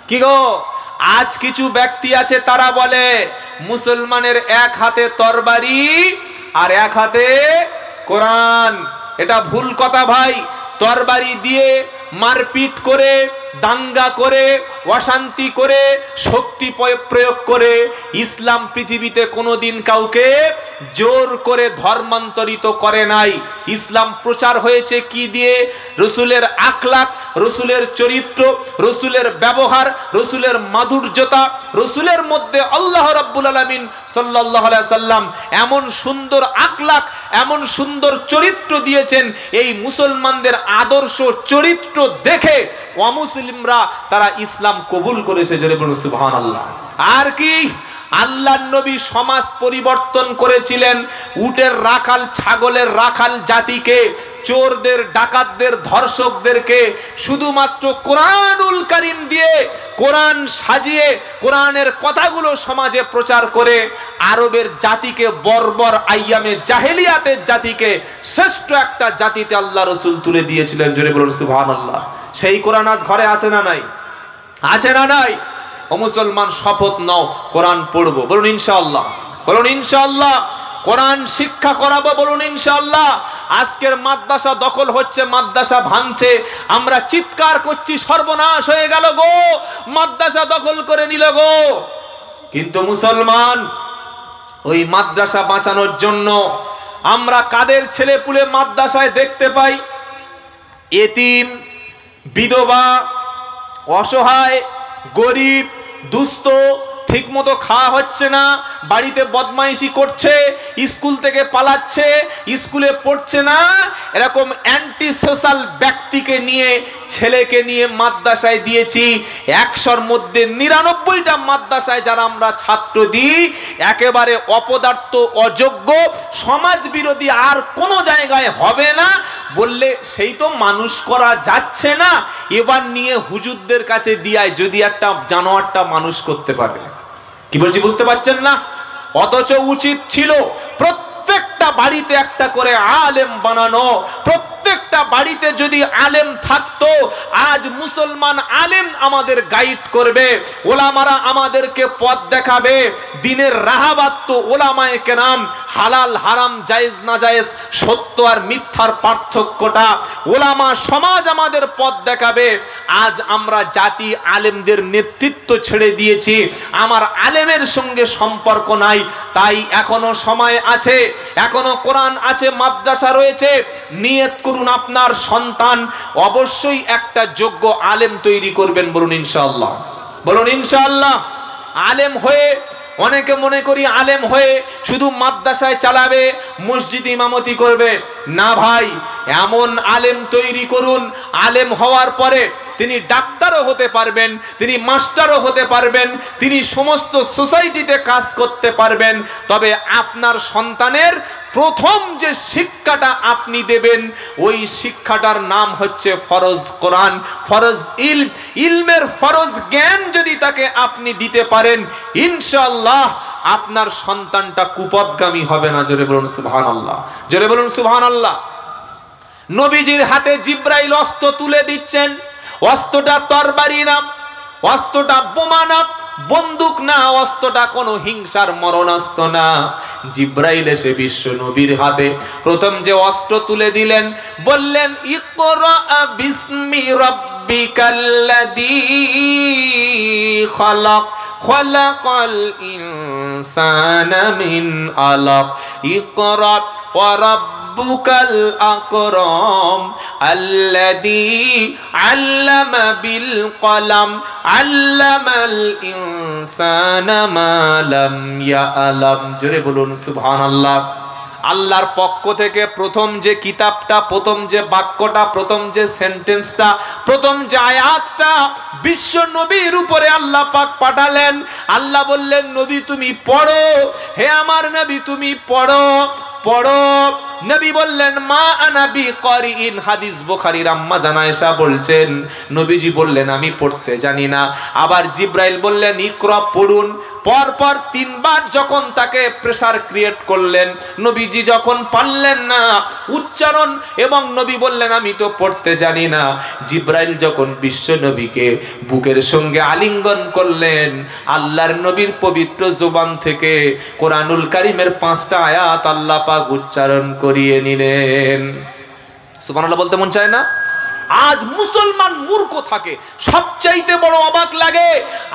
কি গো, আজ কিছু ব্যক্তি আছে তারা বলে মুসলমানের এক হাতে তরবারি আর এক হাতে কোরআন। এটা ভুল কথা ভাই। তরবারি দিয়ে মারপিট করে, দাঙ্গা করে, অশান্তি করে, শক্তি প্রয়োগ করে ইসলাম পৃথিবীতে কোনোদিন কাউকে জোর করে ধর্মান্তরিত করে নাই। ইসলাম প্রচার হয়েছে কি দিয়ে? রসুলের আখলাক, রসুলের চরিত্র, রসুলের ব্যবহার, রসুলের মাধুর্যতা, রসুলের মধ্যে আল্লাহ রাব্বুল আলামিন সাল্লাল্লাহু আলাইহি সাল্লাম এমন সুন্দর আখলাক, এমন সুন্দর চরিত্র দিয়েছেন, এই মুসলমানদের আদর্শ চরিত্র দেখে অমুসলিমরা তারা ইসলাম কবুল করেছে। জোরে বলুন সুবহানাল্লাহ। আর কি, আল্লাহর নবী সমাজ পরিবর্তন করেছিলেন। উটের রাখাল, ছাগলের রাখাল জাতিকে, চোরদের, ডাকাতদের, ধর্ষকদেরকে শুধুমাত্র কোরআনুল কারীম দিয়ে, কোরআন সাজিয়ে, কোরআনের কথাগুলো সমাজে প্রচার করে আরবের জাতিকে, বর্বর আইয়ামে জাহেলিয়াতের জাতিকে শ্রেষ্ঠ একটা জাতিতে আল্লাহ রসুল তুলে দিয়েছিলেন। জোরে বলুন সুবহানাল্লাহ। সেই কোরআন আজ ঘরে আছে না নাই? আছে না নাই? ও মুসলমান, শপথ নাও, কোরআন পড়বো, বলুন ইনশাআল্লাহ। বলুন ইনশাআল্লাহ। কোরআন শিক্ষা করাবো, বলুন ইনশাআল্লাহ। আজকের মাদ্রাসা দখল হচ্ছে, মাদ্রাসা ভাঙছে, আমরা চিৎকার করছি সর্বনাশ হয়ে গেল গো, মাদ্রাসা দখল করে নিল গো। কিন্তু মুসলমান, ওই মাদ্রাসা বাঁচানোর জন্য আমরা কাদের ছেলে পুলে মাদ্রাসায় দেখতে পাই? এতিম, বিধবা, অসহায়, গরিব, দুস্থ, ঠিক মতো খাওয়া হচ্ছে না, বাড়িতে বদমাইশি করছে, স্কুল থেকে পালাচ্ছে, স্কুলে পড়ছে না, এরকম অ্যান্টি সোশ্যাল ব্যক্তিকে নিয়ে, ছেলেকে নিয়ে মাদ্রাসায় দিয়েছি। 100-র মধ্যে 99টা মাদ্রাসায় যারা আমরা ছাত্র দিই একেবারে অপদার্থ, অযোগ্য, সমাজ বিরোধী, আর কোনো জায়গায় হবে না বললে সেই তো মানুষ করা যাচ্ছে না, এবার নিয়ে হুজুরদের কাছে দিয়ায় যদি একটা জানোয়ারটা মানুষ করতে পারে। কি বলছি বুঝতে পারছেন না? অথচ উচিত ছিল প্রত্যেকটা বাড়িতে একটা করে আলেম বানানো। প্রত্যেকটা বাড়িতে যদি আলেম থাকতো, আজ মুসলমান আলেম আমাদের গাইড করবে, ওলামারা আমাদেরকে পথ দেখাবে। দিনের রাহাবাত তো ওলামায়ে কেরাম, হালাল হারাম, জায়েজ না জায়েজ, সত্য আর মিথ্যার পার্থক্যটা ওলামা সমাজ আমাদের পথ দেখাবে। আজ আমরা জাতি আলেমদের নেতৃত্ব ছেড়ে দিয়েছি, আমার আলেমের সঙ্গে সম্পর্ক নাই। তাই এখনো সময় আছে, এখনো কোরআন আছে, মাদ্রাসা রয়েছে। নিয়ত করুন আপনার সন্তান অবশ্যই একটা যোগ্য আলেম তৈরি করবেন, বলুন ইনশাআল্লাহ। বলুন ইনশাআল্লাহ। আলেম হয়ে অনেকে মনে করি আলেম হয়ে শুধু মাদ্রাসায় চালাবে, মসজিদ ইমামতি করবে। না ভাই, এমন আলেম তৈরি করুন, আলেম হওয়ার পরে তিনি ডাক্তারও হতে পারবেন, তিনি মাস্টারও হতে পারবেন, তিনি সমস্ত সোসাইটিতে কাজ করতে পারবেন। তবে আপনার সন্তানের প্রথম যে শিক্ষাটা আপনি দেবেন, ওই শিক্ষাটার নাম হচ্ছে ফরজ কোরআন, ফরজ ইলম। ইলমের ফরজ জ্ঞান যদি তাকে আপনি দিতে পারেন, ইনশাআল্লাহ আপনার সন্তানটা কুপথগামী হবে না। জোরে বলুন সুবহানাল্লাহ, জোরে বলুন সুবহানাল্লাহ। নবীজির হাতে জিব্রাইল অস্ত্র তুলে দিচ্ছেন। অস্ত্রটা তরবারি না, অস্ত্রটা বোমা না, বন্দুক না, অস্ত্রটা কোনো হিংসার মরণাস্ত্র না। জিব্রাইল এসে বিশ্ব নবীর হাতে প্রথম যে অস্ত্র তুলে দিলেন, বললেন ইকরা বিসমি রাব্বিকাল্লাযী খালাক খালাকাল ইনসানা মিন আলাক ইকরা ওয়া রাব্বুকাল আকরাম আল্লাযী আল্লামা বিল কলম আল্লামাল ইনসানা মা লাম ইয়ালাম। জোরে বলুন সুবহানাল্লাহ। আল্লাহর পক্ষ থেকে প্রথম যে কিতাবটা, প্রথম যে বাক্যটা, প্রথম যে সেন্টেন্সটা, প্রথম যে আয়াতটা বিশ্ব নবীর উপরে আল্লাহ পাক পাঠালেন। আল্লাহ বললেন, নবী তুমি পড়ো, হে আমার নবী তুমি পড়ো পড়ো। নবী বললেন, মা আনা বিকারিইন। হাদিস বুখারীর আম্মা জান আয়েশা বলছেন, নবীজি বললেন আমি পড়তে জানি না। আবার জিব্রাইল বললেন ইকরা, পড়ুন। পরপর তিনবার যখন তাকে প্রেসার ক্রিয়েট করলেন, নবীজি যখন পারলেন না উচ্চারণ, এবং নবী বললেন আমি তো পড়তে জানি না, জিব্রাইল যখন বিশ্ব নবীকে বুকের সঙ্গে আলিঙ্গন করলেন, আল্লাহর নবীর পবিত্র জবান থেকে কোরআনুল কারীমের 5টা আয়াত আল্লাহ পাক উচ্চারণ করিয়ে নিলেন। সুবহানাল্লাহ বলতে মন চায় না? আজ মুসলমান মূর্খ থাকে। সবচাইতে বড় অবাক লাগে,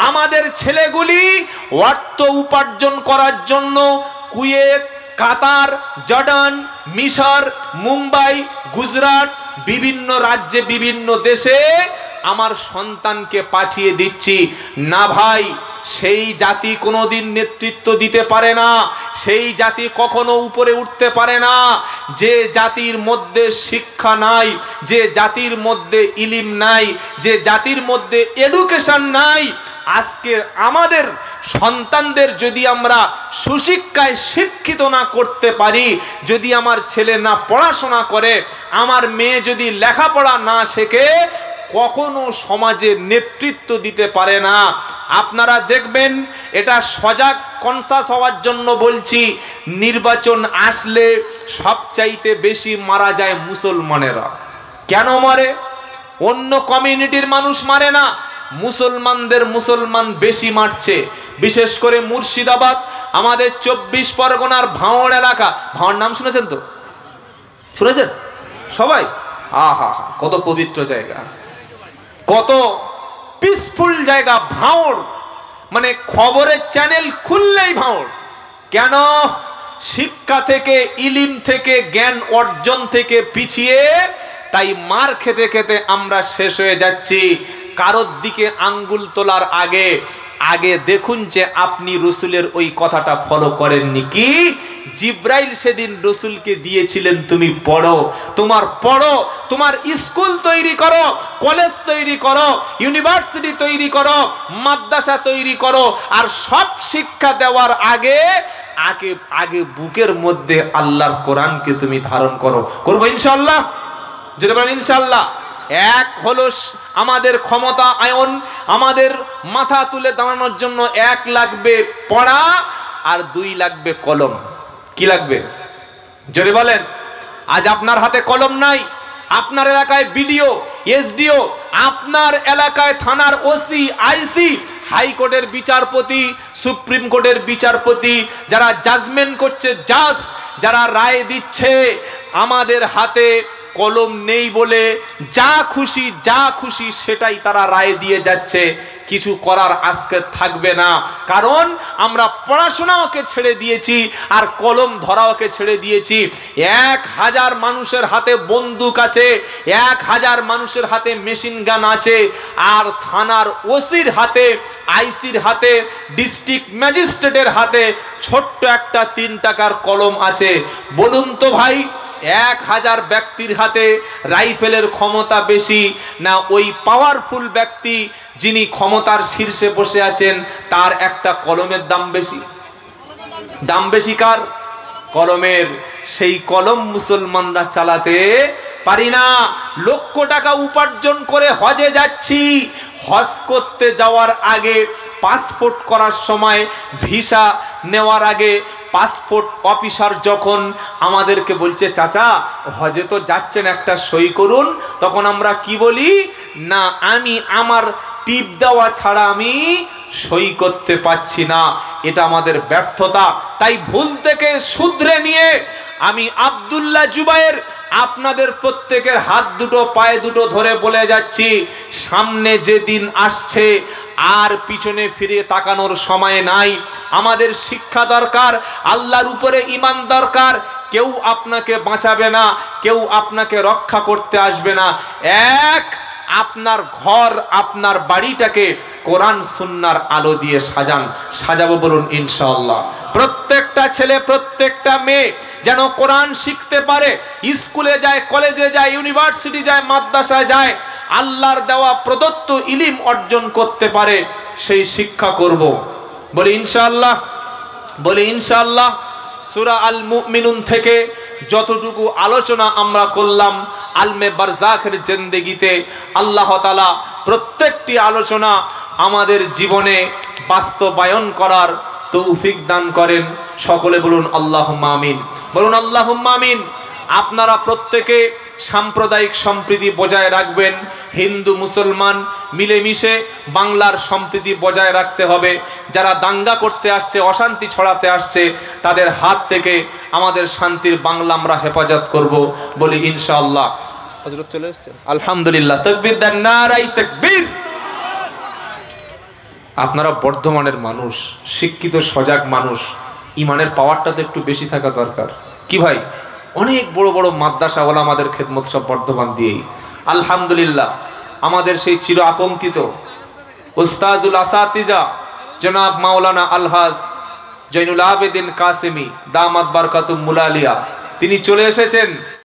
আমাদের ছেলেগুলি অর্থ উপার্জন করার জন্য কুয়েত, কাতার, জর্ডান, মিশর, মুম্বাই, গুজরাট, বিভিন্ন রাজ্যে বিভিন্ন দেশে আমার সন্তানকে পাঠিয়ে দিচ্ছি। না ভাই, সেই জাতি কোনোদিন নেতৃত্ব দিতে পারে না, সেই জাতি কখনো উপরে উঠতে পারে না যে জাতির মধ্যে শিক্ষা নাই, যে জাতির মধ্যে ইলম নাই, যে জাতির মধ্যে এডুকেশন নাই। আজকে আমাদের সন্তানদের যদি আমরা সুশিক্ষায় শিক্ষিত না করতে পারি, যদি আমার ছেলে না পড়াশোনা করে, আমার মেয়ে যদি লেখাপড়া না শেখে, কখনো সমাজে নেতৃত্ব দিতে পারে না। আপনারা দেখবেন, এটা সজাগ কনসাস হওয়ার জন্য বলছি, নির্বাচন আসলে সবচাইতে বেশি মারা যায় মুসলমানেরা। কেন মরে? অন্য কমিউনিটির মানুষ মারে না, মুসলমানদের মুসলমান বেশি মারছে। বিশেষ করে মুর্শিদাবাদ, আমাদের 24 পরগনার ভাঁড় এলাকা। ভাঁড় নাম শুনেছেন তো? শুনেছেন সবাই? আহা হা, কত পবিত্র জায়গা, কত পিসফুল জায়গা। ভাঁড় মানে খবরের চ্যানেল খুললেই ভাঁড়। কেন? শিক্ষা থেকে, ইলিম থেকে, জ্ঞান অর্জন থেকে পিছিয়ে, তাই মার খেতে খেতে আমরা শেষ হয়ে যাচ্ছি। কারোর দিকে আঙ্গুল তোলার আগে আগে দেখুন যে আপনি রসুলের ওই কথাটা ফলো করেননি কি। জিব্রাইল সেদিন রসুলকে দিয়েছিলেন, তুমি পড়ো, তোমার স্কুল তৈরি করো, কলেজ তৈরি করো, ইউনিভার্সিটি তৈরি করো, মাদ্রাসা তৈরি করো, আর সব শিক্ষা দেওয়ার আগে আগে আগে বুকের মধ্যে আল্লাহর কোরআনকে তুমি ধারণ করো। করবো ইনশাআল্লাহ, যদি বলেন ইনশাআল্লাহ। এক হলো আমাদের ক্ষমতা আয়ন, আমাদের মাথা তুলে দাঁড়ানোর জন্য 1 লাগবে পড়া, আর 2 লাগবে কলম। কি লাগবে? যদি বলেন, আজ আপনার হাতে কলম নাই, আপনার এলাকায় বিডিও, এসডিও, আপনার এলাকায় থানার ওসি, আইসি, হাইকোর্টের বিচারপতি, সুপ্রিম কোর্টের বিচারপতি, যারা জাজমেন্ট করছে, জাজ যারা রায় দিচ্ছে, আমাদের হাতে কলম নেই বলে যা খুশি সেটাই তারা রায় দিয়ে যাচ্ছে। কিছু করার আজকে থাকবে না, কারণ আমরা পড়াশোনাকে ছেড়ে দিয়েছি আর কলম ধরাওকে ছেড়ে দিয়েছি। 1000 মানুষের হাতে বন্দুক আছে, 1000 মানুষের হাতে মেশিন গান আছে, আর থানার ওসির হাতে, আইসির হাতে, ডিস্ট্রিক্ট ম্যাজিস্ট্রেটের হাতে ছোট্ট একটা 3 টাকার কলম আছে। বলুন তো ভাই, 1000 ব্যক্তির হাতে রাইফেলের ক্ষমতা বেশি না ওই পাওয়ারফুল ব্যক্তি যিনি ক্ষমতার শীর্ষে বসে আছেন তার একটা কলমের দাম বেশি? দাম বেশি কার? কলমের। সেই কলম মুসলমানরা চালাতে পারি না। লক্ষ টাকা উপার্জন করে হজে যাচ্ছি, হজ করতে যাওয়ার আগে, পাসপোর্ট করার সময়, ভিসা নেওয়ার আগে পাসপোর্ট অফিসার যখন আমাদেরকে বলছে চাচা হজে তো যাচ্ছেন, একটা সই করুন, তখন আমরা কি বলি? না, আমি আমার টিপ দেওয়া ছাড়া আমি সই করতে পারছি না। এটা আমাদের ব্যর্থতা। তাই ভুল থেকে শুধরে নিয়ে আমি আব্দুল্লাহ জুবায়ের আপনাদের প্রত্যেকের হাত দুটো পায়ে দুটো ধরে বলে যাচ্ছি, সামনে যে দিন আসছে আর পিছনে ফিরে তাকানোর সময় নাই। আমাদের শিক্ষা দরকার, আল্লাহর উপরে ঈমান দরকার। কেউ আপনাকে বাঁচাবে না, কেউ আপনাকে রক্ষা করতে আসবে না। আপনার ঘর, আপনার বাড়িটাকে কোরআন সুন্নাহর আলো দিয়ে সাজাবো, বলুন ইনশাআল্লাহ। প্রত্যেকটা ছেলে, প্রত্যেকটা মেয়ে যেন কোরআন শিখতে পারে, স্কুলে যায়, কলেজে যায়, ইউনিভার্সিটি যায়, মাদ্রাসায় যায়, আল্লাহর দেওয়া প্রদত্ত ইলম অর্জন করতে পারে, সেই শিক্ষা করব। বলি ইনশাআল্লাহ, বলি ইনশাআল্লাহ। সূরা আল মুমিনুন থেকে যতটুকু আলোচনা আমরা করলাম আলমে বারজাখের জিন্দেগিতে, আল্লাহ তাআলা প্রত্যেকটি আলোচনা আমাদের জীবনে বাস্তবায়ন করার তৌফিক দান করেন। সকলে বলুন আল্লাহুম্মা আমিন, বলুন আল্লাহুম্মা আমিন। আপনারা প্রত্যেকে সাম্প্রদায়িক সম্প্রীতি বজায় রাখবেন। হিন্দু মুসলমান মিলেমিশে বাংলার সম্প্রীতি বজায় রাখতে হবে। যারা দাঙ্গা করতে আসছে, অশান্তি ছড়াতে আসছে, তাদের হাত থেকে আমাদের শান্তির বাংলা আমরা হেফাজত করব, বলি ইনশাআল্লাহ। হযরত চলে এসেছেন, আলহামদুলিল্লাহ। তাকবীর দেন, নারায়ে তাকবীর। আপনারা বর্ধমানের মানুষ, শিক্ষিত সজাগ মানুষ, ইমানের পাওয়ারটা তো একটু বেশি থাকা দরকার। কি ভাই? অনেক বড় বড় মাদ্রাসা ওলামাদের খেদমত সব বর্ধমান দিয়েই। আলহামদুলিল্লাহ, আমাদের সেই চির আকাঙ্ক্ষিত উস্তাদুল আসাতিজা জনাব মাওলানা আলহাজ জৈনুল আবেদিন কাসেমি দামাত বারকাতুম মুলালিয়া, তিনি চলে এসেছেন।